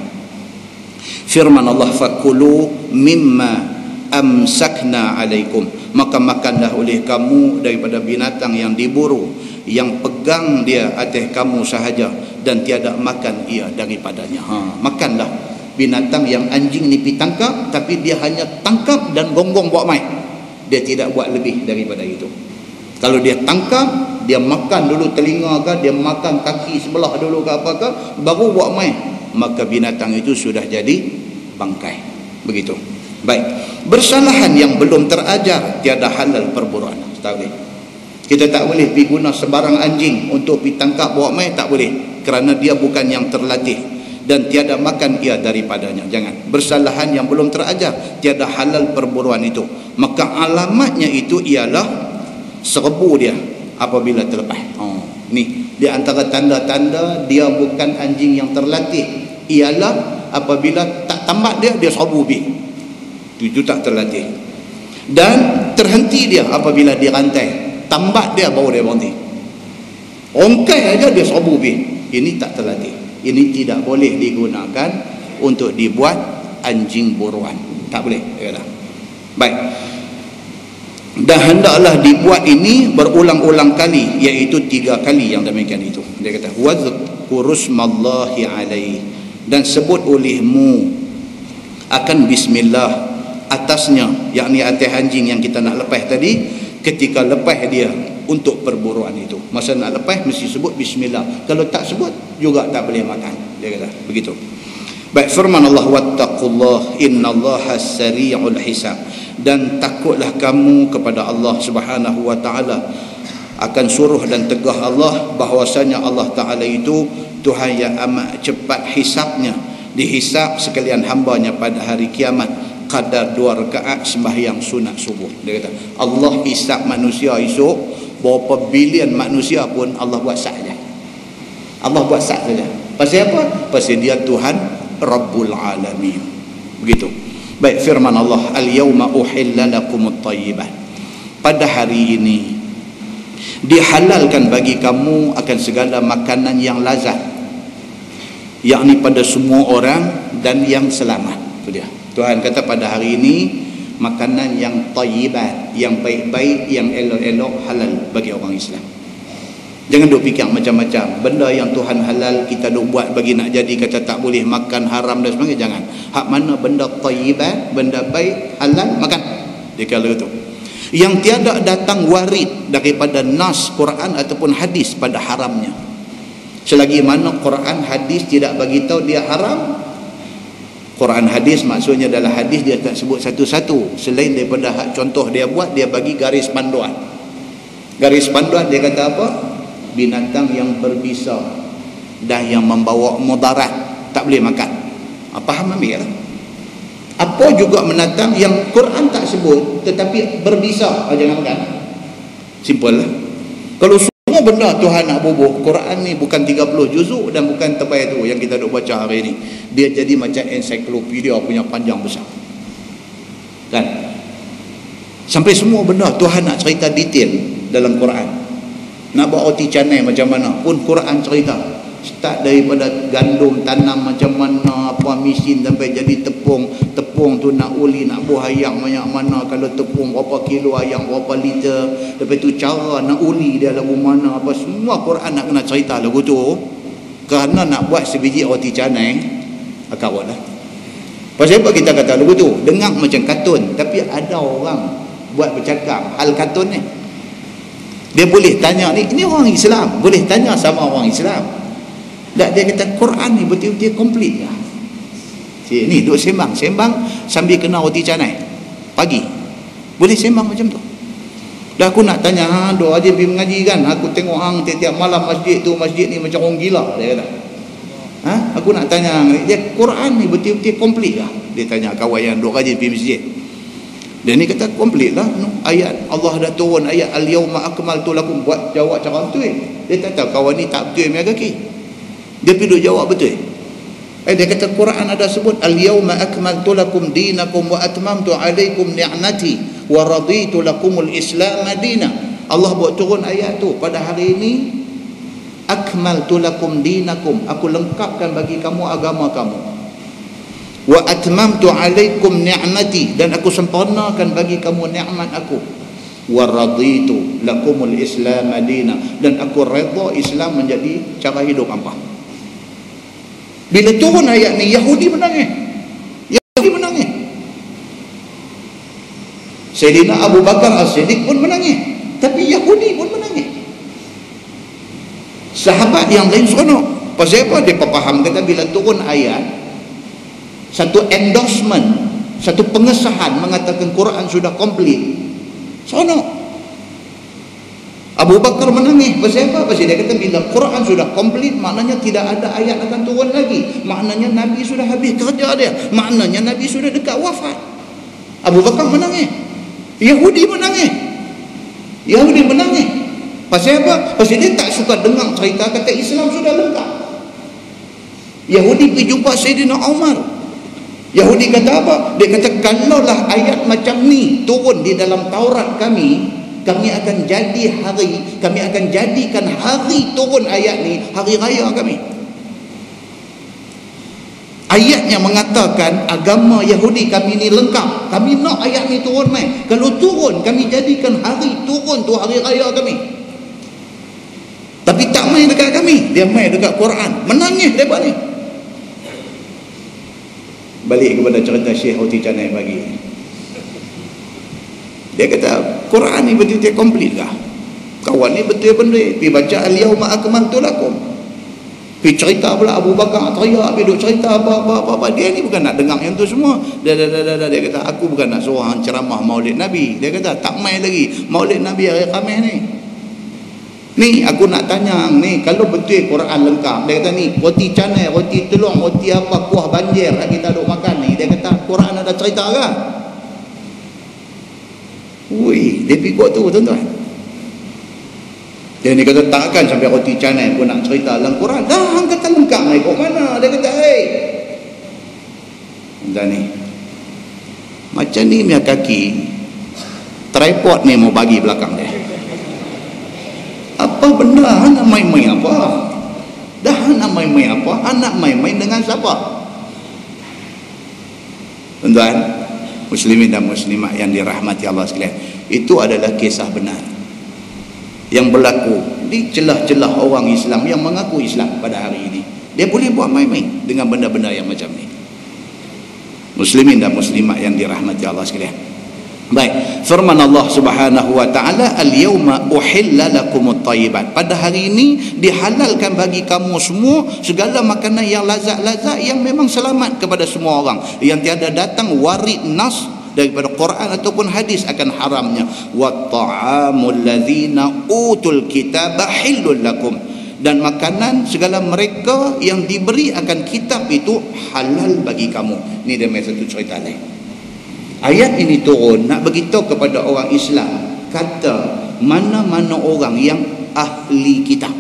Firman Allah, fakulu mimma amsakna alaikum, maka makanlah oleh kamu daripada binatang yang diburu, yang pegang dia atas kamu sahaja dan tiada makan ia daripadanya. Makanlah binatang yang anjing ni pergi tangkap, tapi dia hanya tangkap dan gonggong bawa mai, dia tidak buat lebih daripada itu. Kalau dia tangkap, dia makan dulu telinga ke, dia makan kaki sebelah dulu ke apa ke, baru bawa mai, maka binatang itu sudah jadi bangkai. Begitu. Baik, bersalahan yang belum terajar tiada halal perburuan. Tak boleh. Kita tak boleh pergi guna sebarang anjing untuk pergi tangkap bawa mai, tak boleh, kerana dia bukan yang terlatih, dan tiada makan ia daripadanya. Jangan. Bersalahan yang belum terajar tiada halal perburuan itu, maka alamatnya itu ialah serbu dia apabila terlepas. Ni di antara tanda-tanda dia bukan anjing yang terlatih, ialah apabila tak tambat dia serbu pergi. Itu tak terlatih. Dan terhenti dia apabila dirantai, tambat dia baru dia berhenti. Rongkai aja dia serbu pergi. Ini tak terlatih. Ini tidak boleh digunakan untuk dibuat anjing buruan. Tak boleh. Baik. Dan hendaklah dibuat ini berulang-ulang kali, iaitu 3 kali yang demikian itu. Dia kata wazkurusmallahi alaih, dan sebut olehmu akan bismillah atasnya, yakni atas anjing yang kita nak lepas tadi, ketika lepas dia untuk perburuan itu. Masa nak lepas mesti sebut bismillah, kalau tak sebut juga tak boleh makan. Dia kata begitu. Baik, firman Allah, wattaqullah innallaha sari'ul hisab, dan takutlah kamu kepada Allah Subhanahu wa taala, akan suruh dan tegah Allah bahwasanya Allah taala itu Tuhan yang amat cepat hisabnya, dihisab sekalian hambanya pada hari kiamat kadar 2 rakaat sembahyang sunat subuh. Dia kata Allah hisab manusia esok, berapa bilion manusia pun Allah buat sat saja. Allah buat sat saja. Pasal apa? Pasal dia Tuhan Rabbul Alamin. Begitu. Baik, firman Allah, al-yawma uhilla lakumut thayyibat, pada hari ini dihalalkan bagi kamu akan segala makanan yang lazat, yakni pada semua orang dan yang selamat. Itu dia. Tuhan kata pada hari ini makanan yang thayyibat, yang baik-baik, yang elok-elok halal bagi orang Islam. Jangan duk fikir macam-macam benda yang Tuhan halal kita duk buat bagi nak jadi, kata tak boleh makan, haram dan sebagainya. Jangan. Hak mana benda thayyibat, benda baik, halal, makan. Dia kala itu yang tiada datang warid daripada nas Quran ataupun hadis pada haramnya. Selagi mana Quran hadis tidak bagi tahu dia haram, Quran hadis maksudnya adalah hadis dia tak sebut satu-satu, selain daripada hak contoh dia buat, dia bagi garis panduan. Garis panduan dia kata apa? Binatang yang berbisa dan yang membawa mudarat tak boleh makan. Faham ambil lah. Apa juga menatang yang Quran tak sebut tetapi berbisa, jangan makan. Simple lah. Kalau semua benda Tuhan nak bubuh, Quran ni bukan 30 juzuk dan bukan tebal tu yang kita duk baca hari ni. Dia jadi macam ensiklopedia punya panjang besar. Kan? Sampai semua benda Tuhan nak cerita detail dalam Quran. Nak buat roti canai macam mana pun Quran cerita. Start daripada gandum tanam macam mana, apa abang mesin sampai jadi tepung tu nak uli, nak buah ayam banyak mana, kalau tepung berapa kilo ayam, berapa liter, lepas tu cara nak uli dia lagu mana, apa semua Quran nak kena cerita lagu tu. Kerana nak buat sebiji roti canai akawat lah. Pasal apa kita kata lagu tu? Dengar macam kartun, tapi ada orang buat bercakap hal kartun ni. Dia boleh tanya ni orang Islam, boleh tanya sama orang Islam. Tak, dia kata Quran ni betul-betul komplit lah. Ni duduk sembang sambil kena roti canai pagi. Boleh sembang macam tu. Dah aku nak tanya, duk aja pergi mengaji kan, aku tengok hang tiap-tiap malam masjid ni macam orang gila, dia kata. Aku nak tanya dia, Quran ni betul-betul komplit lah. Dia tanya kawan yang duk aja pergi masjid. Dia ni kata komplit lah, ayat Allah dah turun, ayat al-yawma akmaltu lakum, buat jawab cara betul. Dia tak tahu kawan ni tak betul punya kaki. Dia pergi duk jawab betul. Dia kata Quran ada sebut al-yawma akmaltu lakum dinakum wa atmamtu alaikum ni'mati wa raditu lakumul islam madina. Allah buat turun ayat tu pada hari ini, akmaltu lakum dinakum, aku lengkapkan bagi kamu agama kamu, wa atmamtu alaikum ni'mati, dan aku sempurnakan bagi kamu nikmat aku, wa raditu lakumul islam madina, dan aku redha Islam menjadi cara hidup hampa. Bila turun ayat ni, Yahudi menangis. Sayyidina Abu Bakar As-Siddiq pun menangis, tapi Yahudi pun menangis. Sahabat yang lain seronok. Pasal apa? Dia faham kata bila turun ayat, satu endorsement, satu pengesahan mengatakan Quran sudah komplit, seronok. Abu Bakar menangis. Pasal apa? Pasal dia kata bila Quran sudah komplit, maknanya tidak ada ayat akan turun lagi. Maknanya Nabi sudah habis kerja dia. Maknanya Nabi sudah dekat wafat. Abu Bakar menangis. Yahudi menangis. Pasal apa? Pasal dia tak suka dengar cerita kata Islam sudah lengkap. Yahudi pergi jumpa Sayyidina Umar. Yahudi kata apa? Dia kata kalaulah ayat macam ni turun di dalam Taurat kami akan jadikan hari turun ayat ni hari raya kami. Ayatnya mengatakan agama Yahudi kami ni lengkap. Kami nak ayat ni turun mai. Kalau turun, kami jadikan hari turun tu hari raya kami. Tapi tak main dekat kami, dia main dekat Quran. Menangis depa ni. Balik kepada cerita Syekh Roti Canai pagi. Dia kata Quran ni betul-betul komplit kah? Kawan ni betul-betul pergi baca al-yawma akmaltu lakum. Pergi cerita pula Abu Bakar teriak, pergi duk cerita apa. Dia ni bukan nak dengar yang tu semua. Dia kata aku bukan nak suruh hang ceramah Maulid Nabi. Dia kata tak main lagi Maulid Nabi hari Khamis ni. Ni aku nak tanya ni, kalau betul Quran lengkap, dia kata ni roti canai, roti telur, roti apa, kuah banjir kita duk makan ni, dia kata Quran ada cerita ke? Ui, dia pergi buat tu tuan-tuan. Dia ni kata takkan sampai roti canai pun nak cerita dalam Quran. Dah hang kata lengkap ni kok mana? Dia kata macam ni. Macam ni punya kaki tripod ni mau bagi belakang dia. Apa benda nak main-main apa? Dah nak main-main apa? Anak main-main dengan siapa? Tuan-tuan, muslimin dan muslimat yang dirahmati Allah sekalian, itu adalah kisah benar yang berlaku di celah-celah orang Islam yang mengaku Islam pada hari ini. Dia boleh buat main-main dengan benda-benda yang macam ni. Muslimin dan muslimat yang dirahmati Allah sekalian. Baik, firman Allah Subhanahu wa taala, al-yauma uhilla lakumut thayyibat. Pada hari ini dihalalkan bagi kamu semua segala makanan yang lazat-lazat yang memang selamat kepada semua orang, yang tiada datang warid nas daripada Quran ataupun hadis akan haramnya. Wa ta'amul ladzina utul kitaba halal lakum, dan makanan segala mereka yang diberi akan kitab itu halal bagi kamu. Ini dia satu cerita lain. Ayat ini turun nak beritahu kepada orang Islam, kata mana-mana orang yang ahli kitab,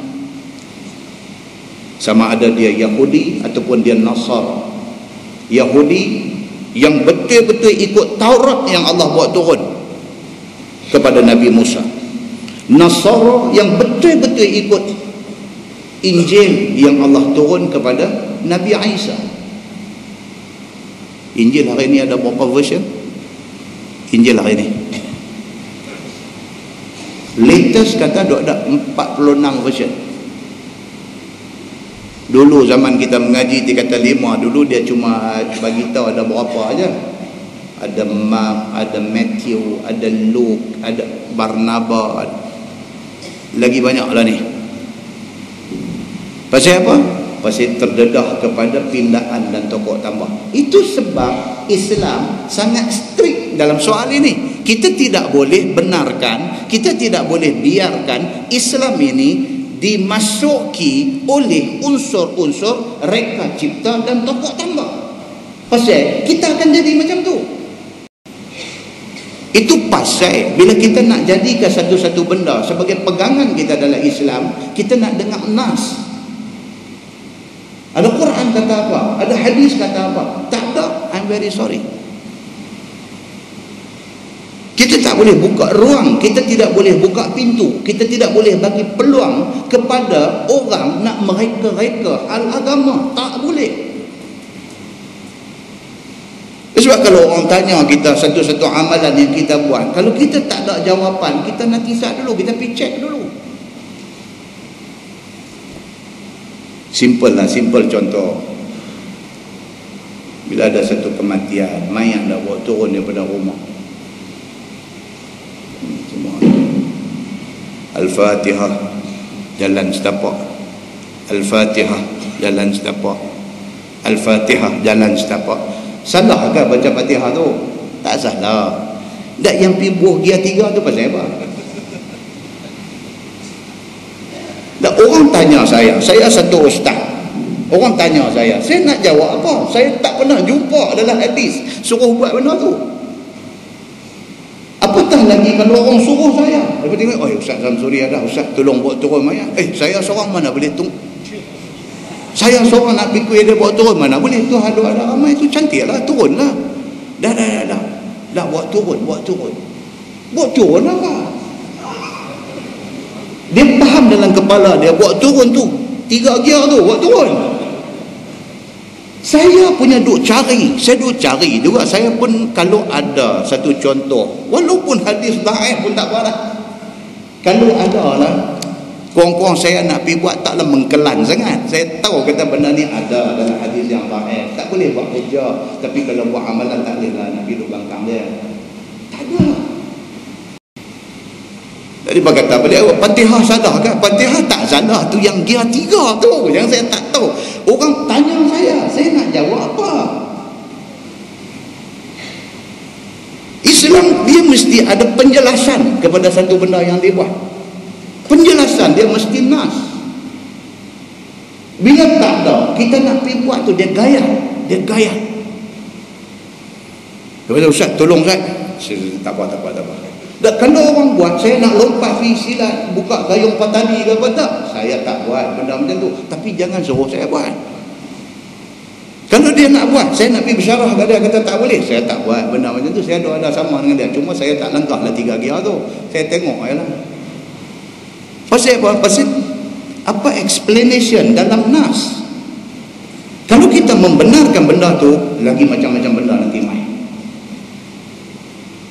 sama ada dia Yahudi ataupun dia Nasara. Yahudi yang betul-betul ikut Taurat yang Allah buat turun kepada Nabi Musa, Nasara yang betul-betul ikut Injil yang Allah turun kepada Nabi Isa. Injil hari ni ada berapa version? Injil hari ni latest kata ada 46 version. Dulu zaman kita mengaji dia kata 5. Dulu dia cuma bagi tahu ada berapa aja. Ada Mark, ada Matthew, ada Luke, ada Barnabas, lagi banyak lah ni. Pasal apa? Pasal terdedah kepada pindaan dan tokoh tambah. Itu sebab Islam sangat strict dalam soal ini. Kita tidak boleh benarkan, kita tidak boleh biarkan Islam ini dimasuki oleh unsur-unsur reka cipta dan tokoh tambah. Pasal kita akan jadi macam tu. Itu pasal bila kita nak jadikan satu-satu benda sebagai pegangan kita dalam Islam, kita nak dengar nas. Ada Quran kata apa? Ada hadis kata apa? Tak ada, I'm very sorry. Kita tak boleh buka ruang, kita tidak boleh buka pintu, kita tidak boleh bagi peluang kepada orang nak mereka-reka hal agama. Tak boleh. Sebab kalau orang tanya kita satu-satu amalan yang kita buat, kalau kita tak ada jawapan, kita nak tisat dulu, kita pergi cek dulu. Simple lah, simple contoh. Bila ada satu kematian, mayat dah bawa turun daripada rumah. Semua Al-Fatihah, jalan setapak. Al-Fatihah, jalan setapak. Al-Fatihah, jalan setapak. Salah ke baca Fatihah tu? Tak salah. Tak, yang pergi buah gear 3 tu pasal apa? Tak, orang tanya saya satu ustaz. Orang tanya saya nak jawab apa? Saya tak pernah jumpa dalam hadis suruh buat benda tu. Apatah lagi kalau orang suruh saya. Lepas tengok, oh Ustaz Samsuri ada, Ustaz tolong buat turun mayat. Saya seorang mana boleh saya seorang nak pikir dia buat turun, mana boleh. Tu ada ramai tu, cantiklah turun lah. Dah buat turun apa? Dia faham dalam kepala dia buat turun tu 3 gear tu buat turun. Saya punya duk cari juga. Saya pun kalau ada satu contoh, walaupun hadis dhaif pun tak apa lah. Kalau ada lah, kurang-kurang saya nak pergi buat taklah mengkelan sangat. Saya tahu kata benda ni ada dalam hadis yang dhaif, tak boleh buat kerja. Tapi kalau buat amalan tak boleh lah nak pergi duduk belakang dia. Tak ada. Jadi berkata beliau, Fatihah salah ke? Fatihah tak salah, tu yang gear 3 tu yang saya tak tahu. Orang tanya saya nak jawab apa? Islam dia mesti ada penjelasan kepada satu benda yang dia buat. Penjelasan dia mesti nas. Bila tak ada, kita nak pergi buat tu, dia gaya. Kepada Ustaz, tolong Ustaz. Tak apa. Dan kalau orang buat, saya nak lompat pergi silat, buka gayung patani ke apa tak, saya tak buat benda macam tu. Tapi jangan suruh saya buat. Kalau dia nak buat, saya nak pergi bersyarah ke dia, kata tak boleh, saya tak buat benda macam tu. Saya ada sama dengan dia, cuma saya tak langkah lah 3 gear tu. Saya tengok je lah. Pasal apa? Pasal apa explanation dalam nas. Kalau kita membenarkan benda tu, lagi macam-macam benda nanti main.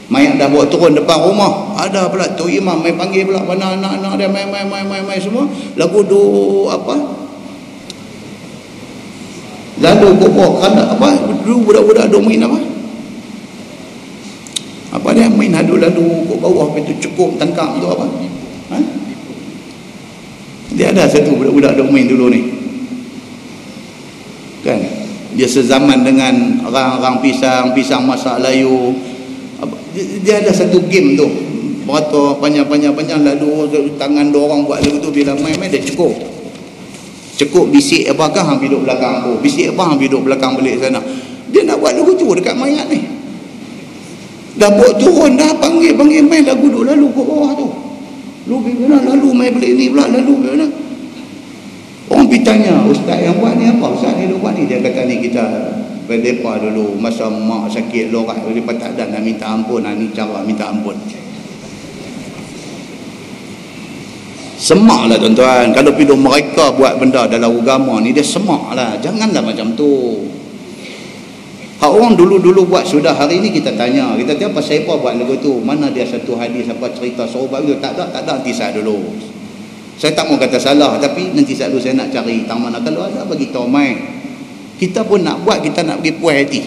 Mayat dah bawa turun depan rumah, ada pula tu imam main panggil pula mana anak-anak dia main semua lagu apa, lalu kok ada apa dulu budak-budak ada main apa dia main lalu kat bawah itu cukup tangkap tu apa, dia ada satu budak-budak ada main dulu ni kan, dia sezaman dengan orang-orang pisang masak layu. Dia ada satu game tu, beratur panjang lalu tangan dua orang buat lagu tu. Bila main dia cukup bisik apakah hang duduk belakang aku, bisik apa hang duduk belakang balik sana. Dia nak buat lagu tu dekat mayat ni, dah buat turun dah, panggil main lagu duk lalu ke bawah tu, lalu main balik ni pula, lalu mana. Orang pergi tanya ustaz yang buat ni apa, ustaz ni duk buat ni. Dia kata ni kita berdepa dulu masa mak sakit lorak, mereka tak ada nak minta ampun. Ni cara minta ampun. Semak lah tuan-tuan. Kalau bila mereka buat benda dalam agama ni, dia semak lah. Janganlah macam tu. Hak orang dulu-dulu buat sudah, hari ni kita tanya. Kita tanya pasal apa buat lagu tu? Mana dia satu hadis apa cerita sahabat tu? Tak ada nanti saya dulu. Saya tak mau kata salah, tapi nanti saya dulu saya nak cari tang mana. Kalau ada bagi tahu mai. Kita pun nak buat, kita nak bagi puas hati.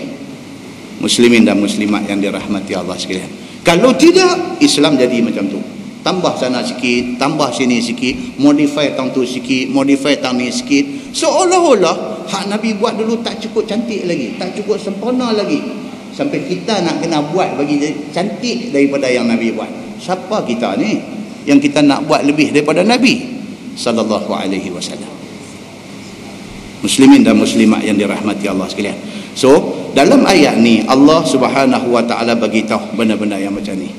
Muslimin dan muslimat yang dirahmati Allah sekalian. Kalau tidak, Islam jadi macam tu. Tambah sana sikit, tambah sini sikit, modify tang tu sikit, modify tang ni sikit. Seolah-olah hak Nabi buat dulu tak cukup cantik lagi, tak cukup sempurna lagi. Sampai kita nak kena buat bagi cantik daripada yang Nabi buat. Siapa kita ni yang kita nak buat lebih daripada Nabi sallallahu alaihi wasallam? Muslimin dan muslimat yang dirahmati Allah sekalian. So, dalam ayat ni Allah Subhanahu wa taala bagi tahu benda-benda yang macam ni.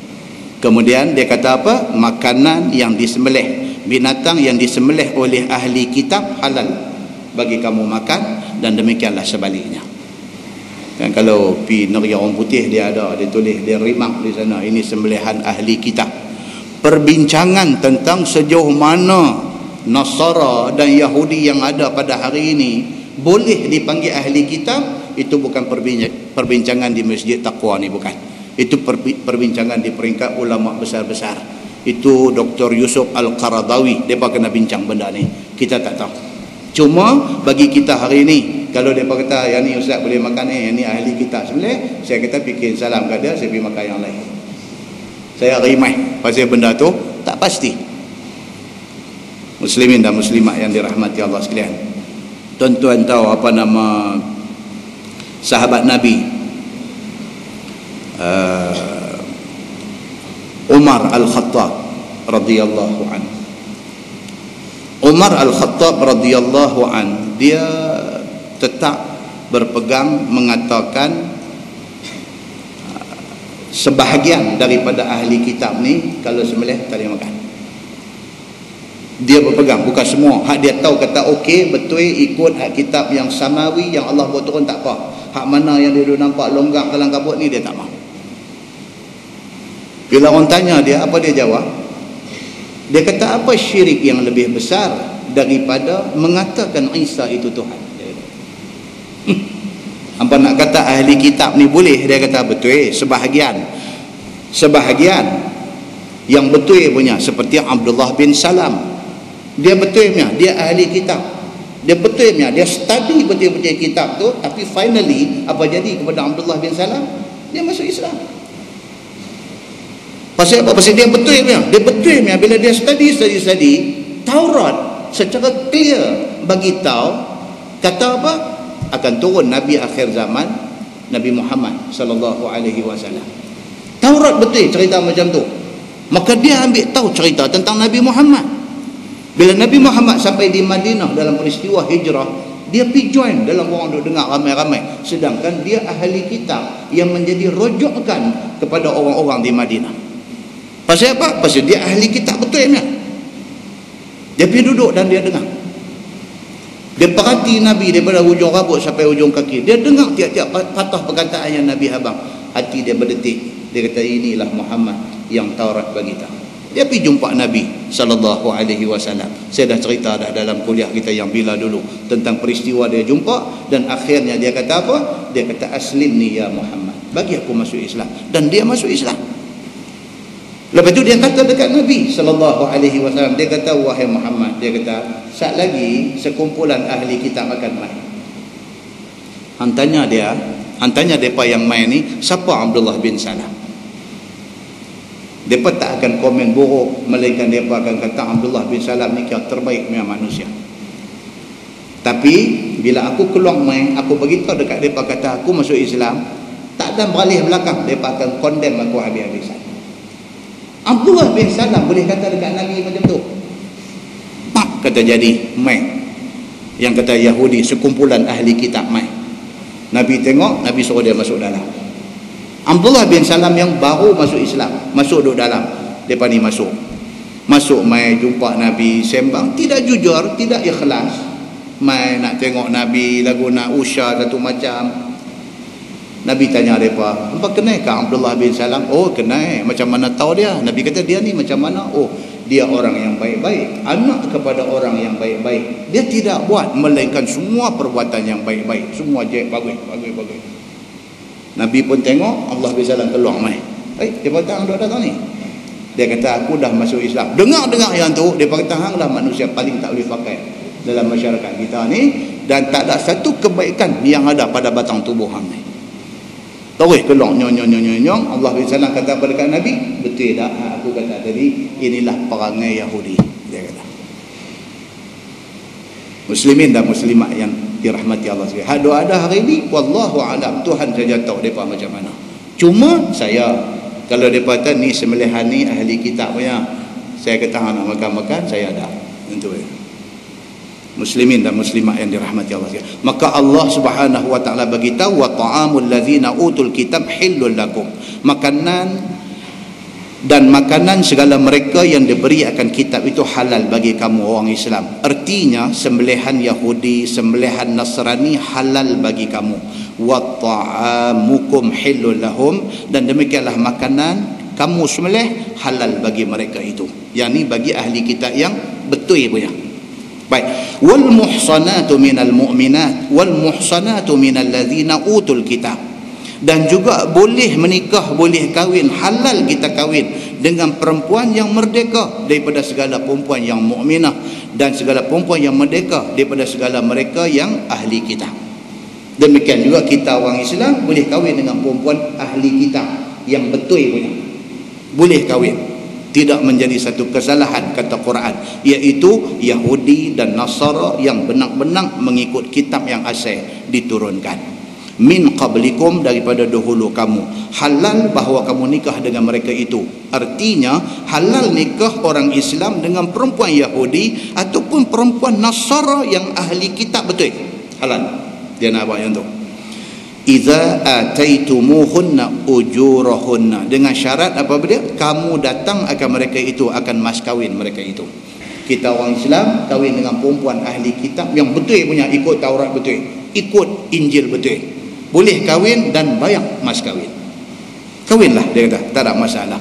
Kemudian dia kata apa? Makanan yang disembelih, binatang yang disembelih oleh ahli kitab halal bagi kamu makan, dan demikianlah sebaliknya. Kan kalau pi negeri orang putih dia ada, dia tulis, dia rimak di sana, ini sembelihan ahli kitab. Perbincangan tentang sejauh mana Nasara dan Yahudi yang ada pada hari ini boleh dipanggil ahli kitab, itu bukan perbincangan di Masjid Taqwa ni, bukan. Itu perbincangan di peringkat ulama besar-besar. Itu Dr. Yusuf Al-Qaradawi, dia kena bincang benda ni. Kita tak tahu. Cuma bagi kita hari ini, kalau dia kata yang ni ustaz boleh makan ni, yang ni ahli kitab sebelah, saya kata bikin salam kat dia, saya pergi makan yang lain. Saya rimai pasal benda tu tak pasti. Muslimin dan muslimat yang dirahmati Allah sekalian. Tuan-tuan tahu apa nama sahabat Nabi Umar Al-Khattab radhiyallahu anhu. Umar Al-Khattab radhiyallahu an, dia tetap berpegang mengatakan sebahagian daripada ahli kitab ni kalau sembelih tak boleh makan. Dia berpegang, bukan semua. Hak dia tahu kata okey, betul, ikut hak kitab yang samawi yang Allah buat turun tak apa. Hak mana yang dia dulu nampak longgak dalam kabut ni dia tak mahu. Bila orang tanya dia, apa dia jawab? Dia kata apa syirik yang lebih besar daripada mengatakan Isa itu Tuhan? Apa nak kata ahli kitab ni boleh? Dia kata betul, sebahagian yang betul punya, seperti Abdullah bin Salam. Dia betulnya dia ahli kitab, dia betulnya dia study betul-betul kitab tu, tapi finally apa jadi kepada Abdullah bin Salam? Dia masuk Islam. Pasal apa? Pasal dia betulnya bila dia study Taurat secara clear bagi tahu kata apa? Akan turun Nabi akhir zaman, Nabi Muhammad sallallahu alaihi wasallam. Taurat betul cerita macam tu. Maka dia ambil tahu cerita tentang Nabi Muhammad. Bila Nabi Muhammad sampai di Madinah dalam peristiwa hijrah, dia pergi join dalam orang duk dengar ramai-ramai, sedangkan dia ahli kitab yang menjadi rujukan kepada orang-orang di Madinah. Pasal apa? Pasal dia ahli kitab betulnya. Dia pergi duduk dan dia dengar. Dia perhati Nabi daripada hujung rambut sampai hujung kaki. Dia dengar tiap-tiap patah perkataan yang Nabi habang. Hati dia berdetik. Dia kata inilah Muhammad yang Taurat bagi tahu. Dia pergi jumpa Nabi sallallahu alaihi wasallam. Saya dah cerita dah dalam kuliah kita yang bila dulu tentang peristiwa dia jumpa, dan akhirnya dia kata apa? Dia kata aslimni ya Muhammad. Bagi aku masuk Islam, dan dia masuk Islam. Lepas tu dia kata dekat Nabi sallallahu alaihi wasallam, dia kata wahai Muhammad, dia kata sat lagi sekumpulan ahli kitab akan mai. Hantanya depa yang main ni siapa? Abdullah bin Salam. Depa tak akan komen buruk, melainkan depa akan kata Abdullah bin Salam ni kira terbaik punya manusia. Tapi bila aku keluar main, aku beritahu dekat depa kata aku masuk Islam, tak ada beralih belakang, depa akan condemn aku habis-habisan. Abdullah bin Salam boleh kata dekat Nabi macam tu. Pak kata jadi main. Yang kata Yahudi sekumpulan ahli kitab main. Nabi tengok, Nabi suruh dia masuk dalam. Abdullah bin Salam yang baru masuk Islam, masuk duduk dalam. Depa ni masuk mai jumpa Nabi, sembang, tidak jujur, tidak ikhlas. Mai nak tengok Nabi, lagu nak usah satu macam. Nabi tanya mereka, apa kenal ke Abdullah bin Salam? Oh kenal, macam mana tahu dia? Nabi kata dia ni macam mana? Oh dia orang yang baik-baik, anak kepada orang yang baik-baik. Dia tidak buat melainkan semua perbuatan yang baik-baik, semua je bagus. Nabi pun tengok, Allah SWT keluar mai. Dia kata, hang datang ni. Dia kata, aku dah masuk Islam. Dengar-dengar yang tu, dia kata, hang lah manusia paling tak boleh pakai dalam masyarakat kita ni, dan tak ada satu kebaikan yang ada pada batang tubuh hang ni. Terus keluar nyong. Allah SWT kata kepada Nabi, betul tak aku kata tadi, inilah perangai Yahudi. Dia kata. Muslimin dan muslimat yang dirahmati Allah SWT. Doa ada hari ni, wallahu alam, Tuhan saja tahu mereka macam mana. Cuma saya, kalau mereka kata ni sembelihan ni ahli kitab punya, saya kata nak makan-makan, saya ada. Itu ya. Muslimin dan muslimat yang dirahmati Allah SWT. Maka Allah Subhanahu wa taala bagi tahu, wa ta'amul ladzina utul kitab hillul lakum. Makanan segala mereka yang diberi akan kitab itu halal bagi kamu orang Islam. Artinya sembelihan Yahudi, sembelihan Nasrani halal bagi kamu. Wa ta'amukum hillul lahum, dan demikianlah makanan kamu sembelih halal bagi mereka itu. Yang ni bagi ahli kitab yang betul punya. Baik. Wal muhsanatu minal mu'minat wal muhsanatu minal ladzina utul kitab. Dan juga boleh menikah, boleh kahwin, halal kita kahwin dengan perempuan yang merdeka daripada segala perempuan yang mukminah, dan segala perempuan yang merdeka daripada segala mereka yang ahli kitab. Demikian juga kita orang Islam boleh kahwin dengan perempuan ahli kitab yang betul punya. Boleh kahwin. Tidak menjadi satu kesalahan, kata Quran, iaitu Yahudi dan Nasara yang benar-benar mengikut kitab yang asal diturunkan. Min qablikum, daripada dahulu kamu. Halal bahawa kamu nikah dengan mereka itu. Artinya halal nikah orang Islam dengan perempuan Yahudi ataupun perempuan Nasara yang ahli kitab betul. Halal. Dia nak buat yang tu. Iza ataitumuhunna ujurahunna, dengan syarat apa dia? Kamu datang akan mereka itu, akan mas kahwin mereka itu. Kita orang Islam kahwin dengan perempuan ahli kitab yang betul punya, ikut Taurat betul, ikut Injil betul. Boleh kahwin dan bayar mas kahwin. Kahwinlah, dia kata, tak ada masalah.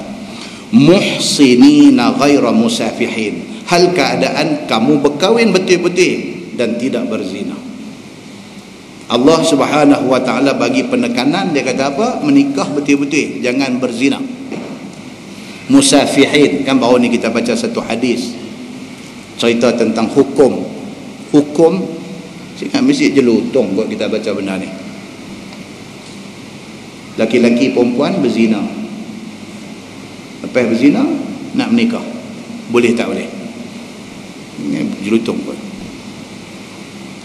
Muhsinina ghaira musafihin, hal keadaan kamu berkahwin betul-betul dan tidak berzina. Allah Subhanahu wa taala bagi penekanan, dia kata apa? Menikah betul-betul, jangan berzina. Musafihin, kan baru ni kita baca satu hadis cerita tentang hukum. Saya mesti jelutong buat kita baca benda ni. Laki-laki perempuan berzina, lepas berzina nak menikah, boleh tak boleh? Jelutong pun.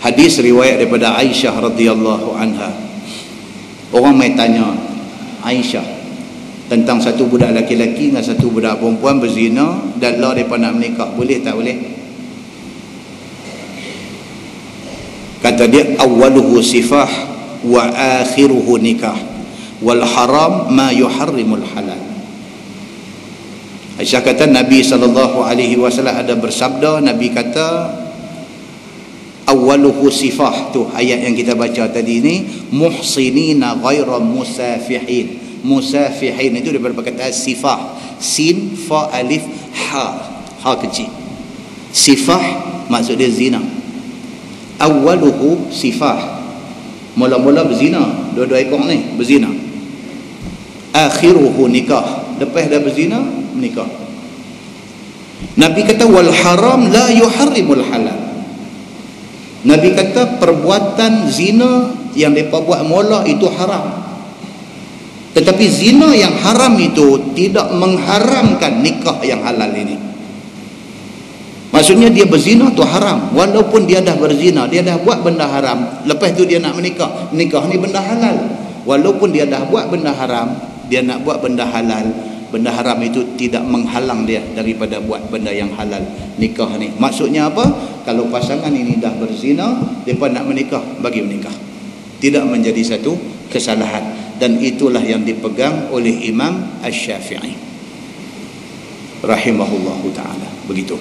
Hadis riwayat daripada Aisyah radhiyallahu anha. Orang mai tanya Aisyah tentang satu budak laki-laki dengan satu budak perempuan berzina, dan Allah mereka nak menikah, boleh tak boleh? Kata dia, awwaluhu sifah wa akhiruhu nikah wal haram ma yuharrimul halal. Aisyah kata Nabi SAW ada bersabda, Nabi kata awaluhu sifah, tu ayat yang kita baca tadi ni, muhsinina ghaira musafihin. Musafihin itu daripada perkataan sifah, sin fa alif ha kecil. Sifah maksud dia zina. Awaluhu sifah, mula-mula berzina, dua-dua ekor ni berzina. Akhiruhu nikah, lepas dah berzina menikah. Nabi kata wal haram la yuharrimul halal. Nabi kata perbuatan zina yang mereka buat mula itu haram, tetapi zina yang haram itu tidak mengharamkan nikah yang halal ini. Maksudnya dia berzina tu haram, walaupun dia dah berzina, dia dah buat benda haram, lepas tu dia nak menikah, nikah ni benda halal. Walaupun dia dah buat benda haram, dia nak buat benda halal, benda haram itu tidak menghalang dia daripada buat benda yang halal, nikah ni. Maksudnya apa? Kalau pasangan ini dah berzina, mereka nak menikah, bagi menikah, tidak menjadi satu kesalahan. Dan itulah yang dipegang oleh Imam Asy-Syafi'i rahimahullahu ta'ala. Begitu.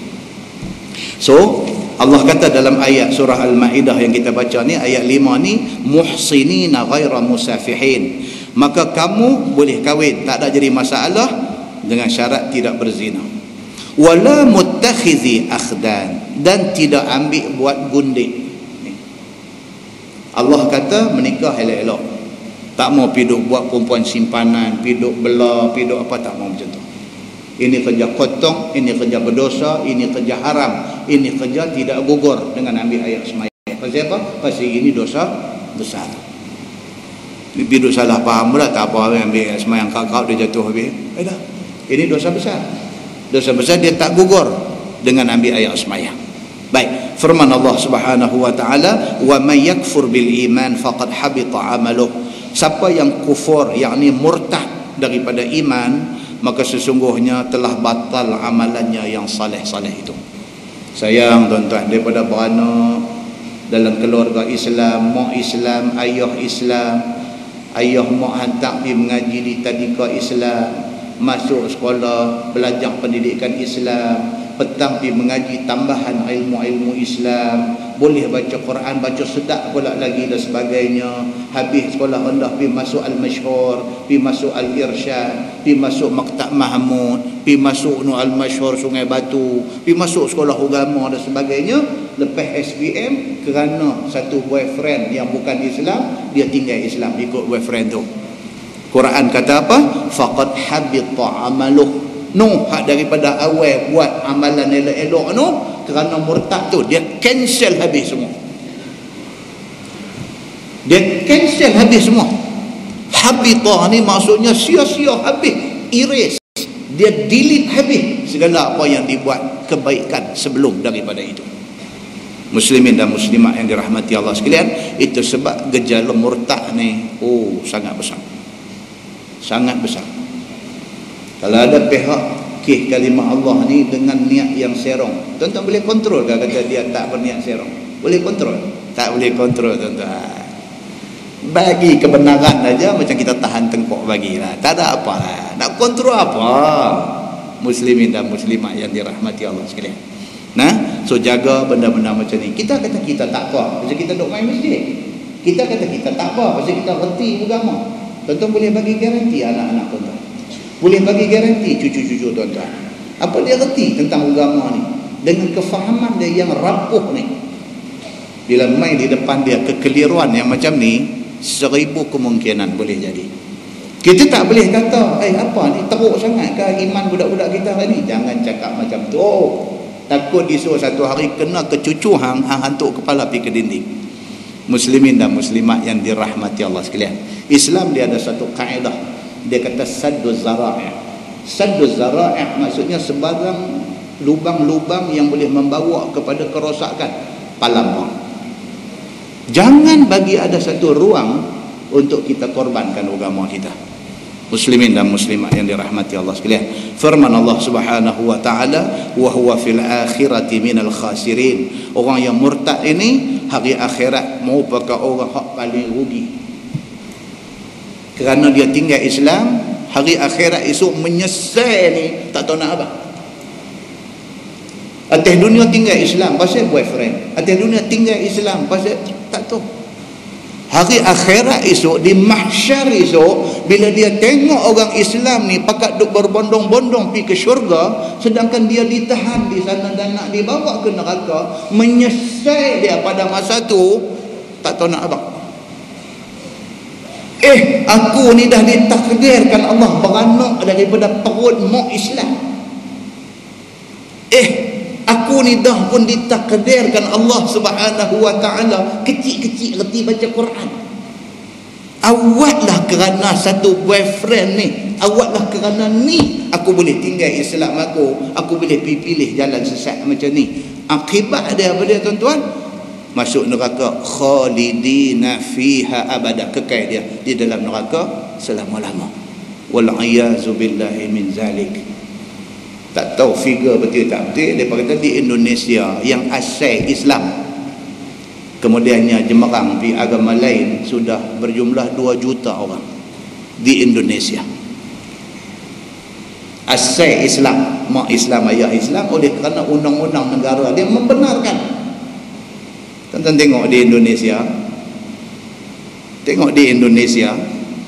So Allah kata dalam ayat surah Al-Ma'idah yang kita baca ni, ayat 5 ni, muhsinina ghaira musafihin, maka kamu boleh kahwin, tak ada jadi masalah, dengan syarat tidak berzina. Wala muttakhizi akhdan, dan tidak ambil buat gundik. Allah kata menikah elok-elok, Tak mau piduk buat perempuan simpanan, piduk bela, piduk apa, tak mau macam tu. Ini kerja kotong, ini kerja berdosa, ini kerja haram, ini kerja tidak gugur dengan ambil ayat sembahyang. Pasal apa? Pasal ini dosa besar. Piduk salah faham pula, tak apa ambil ayat sembahyang, kakak dia jatuh habis. Dah. Ini dosa besar. Dosa besar dia tak gugur dengan ambil ayat sembahyang. Baik, firman Allah Subhanahu wa taala, "Wa may yakfur bil iman faqad habita 'amaluh." Siapa yang kufur, yakni murtad daripada iman, maka sesungguhnya telah batal amalannya yang saleh-saleh itu. Sayang tuan-tuan, daripada beranak dalam keluarga Islam, mak Islam, ayah mak hantar pergi mengaji di tadika Islam, masuk sekolah, belajar pendidikan Islam, petang pergi mengaji tambahan ilmu-ilmu Islam, boleh baca Quran, baca sedap pula lagi dan sebagainya. Habis sekolah rendah pergi masuk Al-Masyhur, pergi masuk Al-Irsyad, pergi masuk Maktab Mahmud, pergi masuk Al-Masyhur Sungai Batu, pergi masuk sekolah agama dan sebagainya. Lepas SPM, kerana satu boyfriend yang bukan Islam, dia tinggal Islam ikut boyfriend tu. Quran kata apa? Faqad habita amaluh. Hak daripada awal buat amalan elok-elok kerana murtad tu dia cancel habis semua. Dia cancel habis semua. Habita ni maksudnya sia-sia habis, erase. Dia delete habis segala apa yang dibuat kebaikan sebelum daripada itu. Muslimin dan muslimat yang dirahmati Allah sekalian, itu sebab gejala murtad ni sangat besar. Sangat besar. Kalau ada pihak kes kalimah Allah ni dengan niat yang serong, tuan-tuan boleh kontrol ke kata dia tak berniat serong? Boleh kontrol? Tak boleh kontrol tuan-tuan. Bagi kebenaran aja macam kita tahan tengkok bagilah. Tak ada apa lah. Nak kontrol apa? Muslimin dan muslimat yang dirahmati Allah sekalian. Nah, so jaga benda-benda macam ni. Kita kata kita tak apa, pasal kita duk main masjid. Kita kata kita tak apa, pasal kita reti agama. Tuan-tuan boleh bagi garanti anak-anak tuan-tuan. Boleh bagi garanti cucu-cucu tuan-tuan. Apa dia reti tentang agama ni? Dengan kefahaman dia yang rapuh ni. Bila main di depan dia kekeliruan yang macam ni, 1000 kemungkinan boleh jadi. Kita tak boleh kata, apa ni teruk sangat ke iman budak-budak kita hari ni? Jangan cakap macam tu. Takut disuruh satu hari kena ke cucu hang hantuk kepala pergi ke dinding. Muslimin dan muslimat yang dirahmati Allah sekalian. Islam dia ada satu kaedah. Dia kata sadduz zara'i'. Sadduz zara'i' maksudnya sebarang lubang-lubang yang boleh membawa kepada kerosakan, palang. Jangan bagi ada satu ruang untuk kita korbankan agama kita. Muslimin dan muslimat yang dirahmati Allah sekalian. Firman Allah Subhanahu wa taala, "Wa huwa fil akhirati minal khasirin." Orang yang murtad ini hari akhirat merupakan orang hak paling rugi. Kerana dia tinggal Islam, hari akhirat esok menyesal ni tak tahu nak apa. Atas dunia tinggal Islam pasal boyfriend, atas dunia tinggal Islam pasal tak tahu. Hari akhirat esok, di mahsyar esok, bila dia tengok orang Islam ni pakat duk berbondong-bondong pergi ke syurga, sedangkan dia ditahan di sana dan nak dibawa ke neraka, menyesal dia pada masa tu tak tahu nak apa. Aku ni dah ditakdirkan Allah beranak daripada perut mak Islam. Aku ni dah pun ditakdirkan Allah Subhanahu wa taala kecil-kecil reti baca Quran. Awaklah kerana satu boyfriend ni, awaklah kerana ni aku boleh tinggal Islam aku boleh pilih jalan sesat macam ni. Akibat dia apa dia tuan-tuan? Masuk neraka khalidina fiha abada, kekal dia di dalam neraka selama-lama. Wal iyazu billahi min zalik. Tak tahu figure betul tak betul. Dia kata di Indonesia yang asal Islam, kemudiannya jemerang di agama lain, sudah berjumlah 2 juta orang di Indonesia. Asal Islam, mak Islam, ayah Islam, oleh kerana undang-undang negara dia membenarkan. Tonton tengok di Indonesia. Tengok di Indonesia,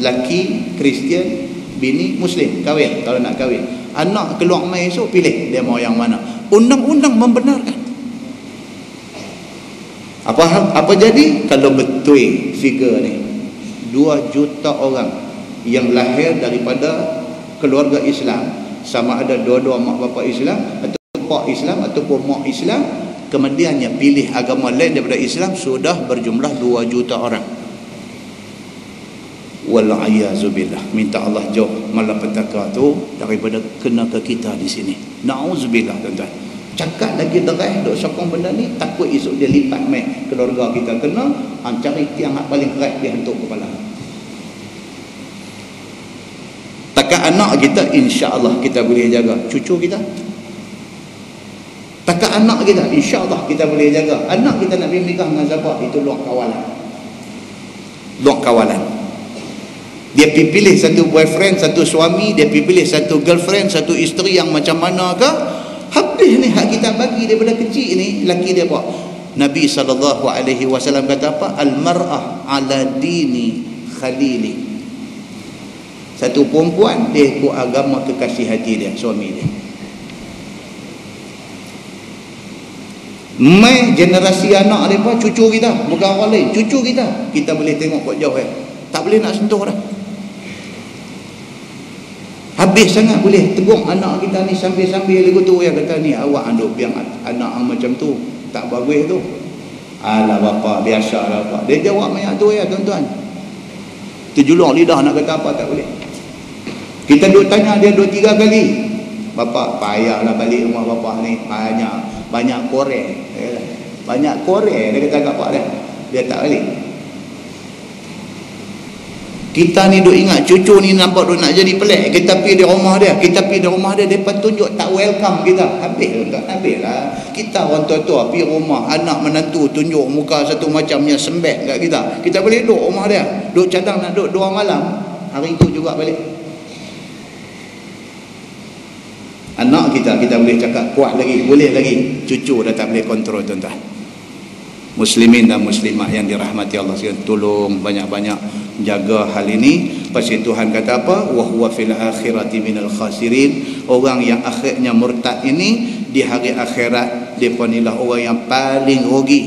laki Kristian, bini Muslim, kahwin. Kalau nak kahwin, anak keluar mai esok pilih dia mau yang mana. Undang-undang membenarkan. Apa jadi kalau betul figure ni 2 juta orang yang lahir daripada keluarga Islam, sama ada dua-dua mak bapa Islam atau pak Islam ataupun mak Islam, kemudiannya pilih agama lain daripada Islam, sudah berjumlah 2 juta orang. Wal-'ayazubillah, minta Allah jauh malapetaka tu daripada kena ke kita di sini. Na'udzubillah tuan-tuan. Cakap lagi derai duk sokong benda ni, takut esok dia lipat mai keluarga kita kena, cari tiang hak paling kerat dia hantuk kepala. Takat anak kita, insya-Allah kita boleh jaga cucu kita. Takat anak kita, insya-Allah kita boleh jaga. Anak kita nak pergi nikah dengan siapa, itu luar kawalan. Luar kawalan. Dia pilih satu boyfriend, satu suami, dia pilih satu girlfriend, satu isteri yang macam mana ke, habis ni hak kita bagi daripada kecil ni, laki dia buat. Nabi SAW kata apa? Al-mar'ah ala dini khalili. Satu perempuan, dia ikut agama kekasih hati dia, suami dia. Mai generasi anak dia pun cucu kita, bukan orang lain, cucu kita. Kita boleh tengok kat jauh tak boleh nak sentuh dah. Habis sangat boleh tegur anak kita ni sambil-sambil lagu tu, yang kata ni awak anduk biang anak macam tu, tak bagus tu. Alah bapa, biasalah bapa. Dia jawab banyak tu ya tuan-tuan. Terjulur lidah nak kata apa tak boleh. Kita duk tanya dia 2-3 kali. Bapa, payahlah balik rumah bapa ni. Banyak korek. Banyak korek dia kata kat pak dia. Dia tak balik. Kita ni duk ingat cucu ni nampak duk nak jadi pelik. Kita pergi di rumah dia. Dia tunjuk tak welcome kita. Habis tuan, habis lah. Kita orang tua-tua pergi rumah anak menantu tunjuk muka satu macamnya sembek kat kita. Kita boleh duduk rumah dia. Duk cadang nak duduk 2 malam. Hari tu juga balik. Anak kita boleh cakap kuat lagi, boleh lagi. Cucu dah tak boleh kontrol tuan-tuan. Muslimin dan muslimat yang dirahmati Allah sekalian, tolong banyak-banyak jaga hal ini. Pasal Tuhan kata apa? Wa huwa fil akhirati minal khasirin. Orang yang akhirnya murtad ini di hari akhirat, depa inilah orang yang paling rugi.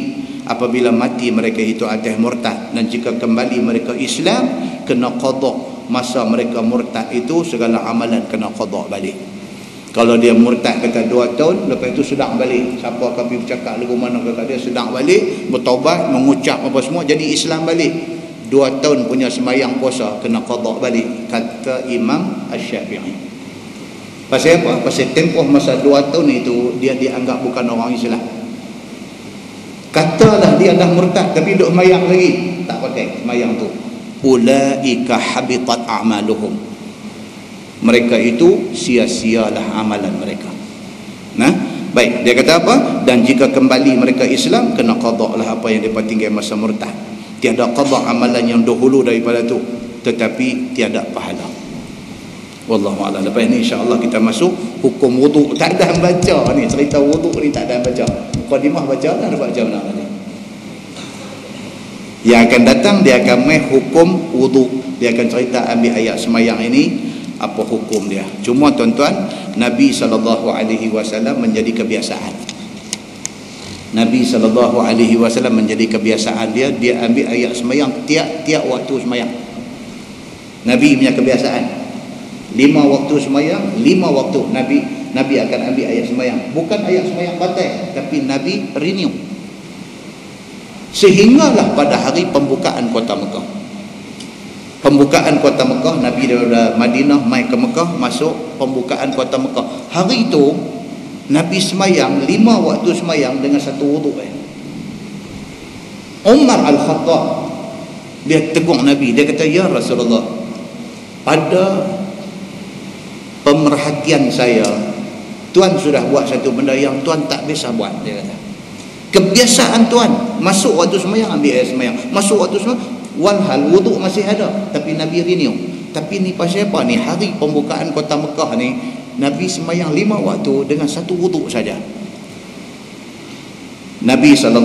Apabila mati mereka itu atas murtad, dan jika kembali mereka Islam, kena qada. Masa mereka murtad itu segala amalan kena qada balik. Kalau dia murtad kata 2 tahun, lepas itu sedang balik. Siapa akan pergi bercakap lagu mana kata dia sedang balik, bertaubat, mengucap apa semua, jadi Islam balik. 2 tahun punya sembahyang puasa kena qada balik, kata Imam Asy-Syafi'i. Pasal apa? Pasal tempoh masa 2 tahun itu dia dianggap bukan orang Islam. Katalah dia dah murtad tapi duk sembahyang lagi, tak pakai sembahyang tu. Ulaika habitat a'maluhum. Mereka itu sia-sialah amalan mereka. Nah, baik, dia kata apa? Dan jika kembali mereka Islam, kena qada lah apa yang mereka tinggal masa murtad. Tiada qada amalan yang dahulu daripada tu, tetapi tiada pahala. Wallahu a'lam. Lepas ni insya-Allah kita masuk hukum wuduk. Tak ada baca ni, cerita wuduk ni tak ada baca. Mukadimah baca dah, baca benar tadi. Yang akan datang dia akan mai hukum wuduk. Dia akan cerita ambil ayat semayang ini apa hukum dia. Cuma tuan-tuan, Nabi SAW menjadi kebiasaan. Nabi SAW menjadi kebiasaan dia ambil ayat semayang tiap waktu semayang. Nabi punya kebiasaan 5 waktu semayang, 5 waktu Nabi akan ambil ayat semayang. Bukan ayat semayang batal, tapi Nabi renew. Sehinggalah pada hari pembukaan kota Mekah. Pembukaan kota Mekah, Nabi daripada Madinah mai ke Mekah, masuk pembukaan kota Mekah. Hari itu Nabi semayang 5 waktu semayang dengan satu wuduk. Umar Al-Khattab dia tegur Nabi, dia kata, ya Rasulullah, pada pemerhatian saya, Tuan sudah buat satu benda yang Tuan tak biasa buat. Dia kata, kebiasaan Tuan masuk waktu semayang ambil air semayang, masuk waktu semayang, walhal wuduk masih ada, tapi Nabi renew. Tapi ni pasal apa ni? Hari pembukaan kota Mekah ni Nabi semayang 5 waktu dengan satu wuduk saja. Nabi SAW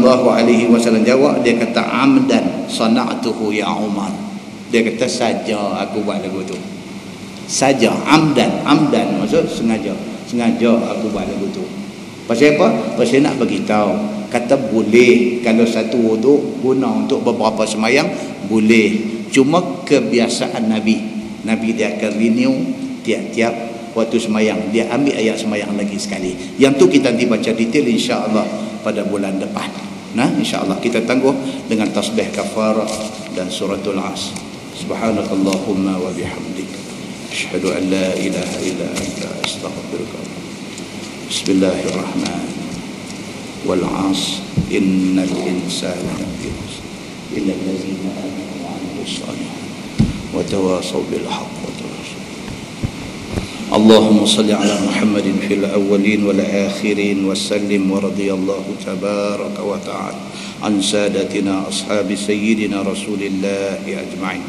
jawab, dia kata, amdan sana'tuhu ya Umar. Dia kata, saja aku buat lagu tu. Saja, amdan maksud sengaja aku buat lagu tu. Pasal apa? Pasal nak beritahu. Kata boleh kalau satu wuduk guna untuk beberapa semayang, boleh. Cuma kebiasaan Nabi. Nabi dia akan renew tiap-tiap waktu semayang. Dia ambil ayat semayang lagi sekali. Yang tu kita nanti baca detail insya-Allah pada bulan depan. Nah, insya-Allah kita tangguh dengan tasbih kafarah dan suratul As. Subhanakallahumma wa bihamdik. Asyhadu an la ilaha illa anta astaghfiruka. Bismillahirrahmanirrahim. Wal 'asr innal insana lafi khusr illa allazina amanu wa 'amilus shalihat wa tawassaw bil haqq wa tawassaw. Allahumma salli ala Muhammadin fil awwalin wal akhirin wa sallim wa radiyallahu tabaraka wa ta'ala an sadatina ashabi sayyidina Rasulillah ajma'in.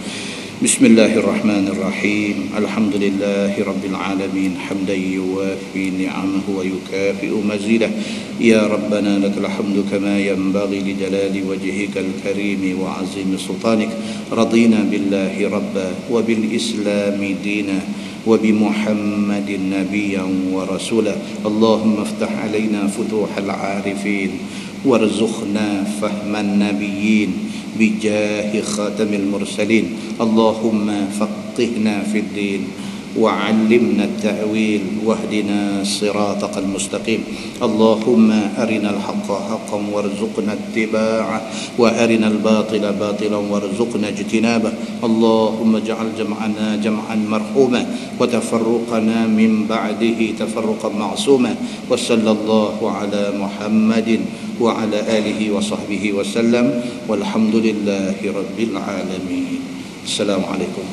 Bismillahirrahmanirrahim. Alhamdulillahi rabbil alamin hamdan yuwafi ni'amahu wa yukafi'u mazidah. Ya Rabbana lakal hamdu kama yanbaghi li jalali wajhikal karim wa 'azimi sultanik. Radina billahi rabba wa bil islami dina wa bi Muhammadin nabiyyan wa rasula. Allahumma iftah alaina futuhal 'arifin warzuqna fahman nabiyyin بجاه خاتم المرسلين. اللهم فقهنا في الدين وعلمنا التأويل واهدنا صراطك المستقيم. اللهم أرنا الحق حقا وارزقنا اتباعه وأرنا الباطل باطلا وارزقنا اجتنابه. اللهم اجعل جمعنا جمعا مرحوما وتفرقنا من بعده تفرقا معصوما. وصلى الله على محمد وعلى آله وصحبه وسلم والحمد لله رب العالمين. السلام عليكم.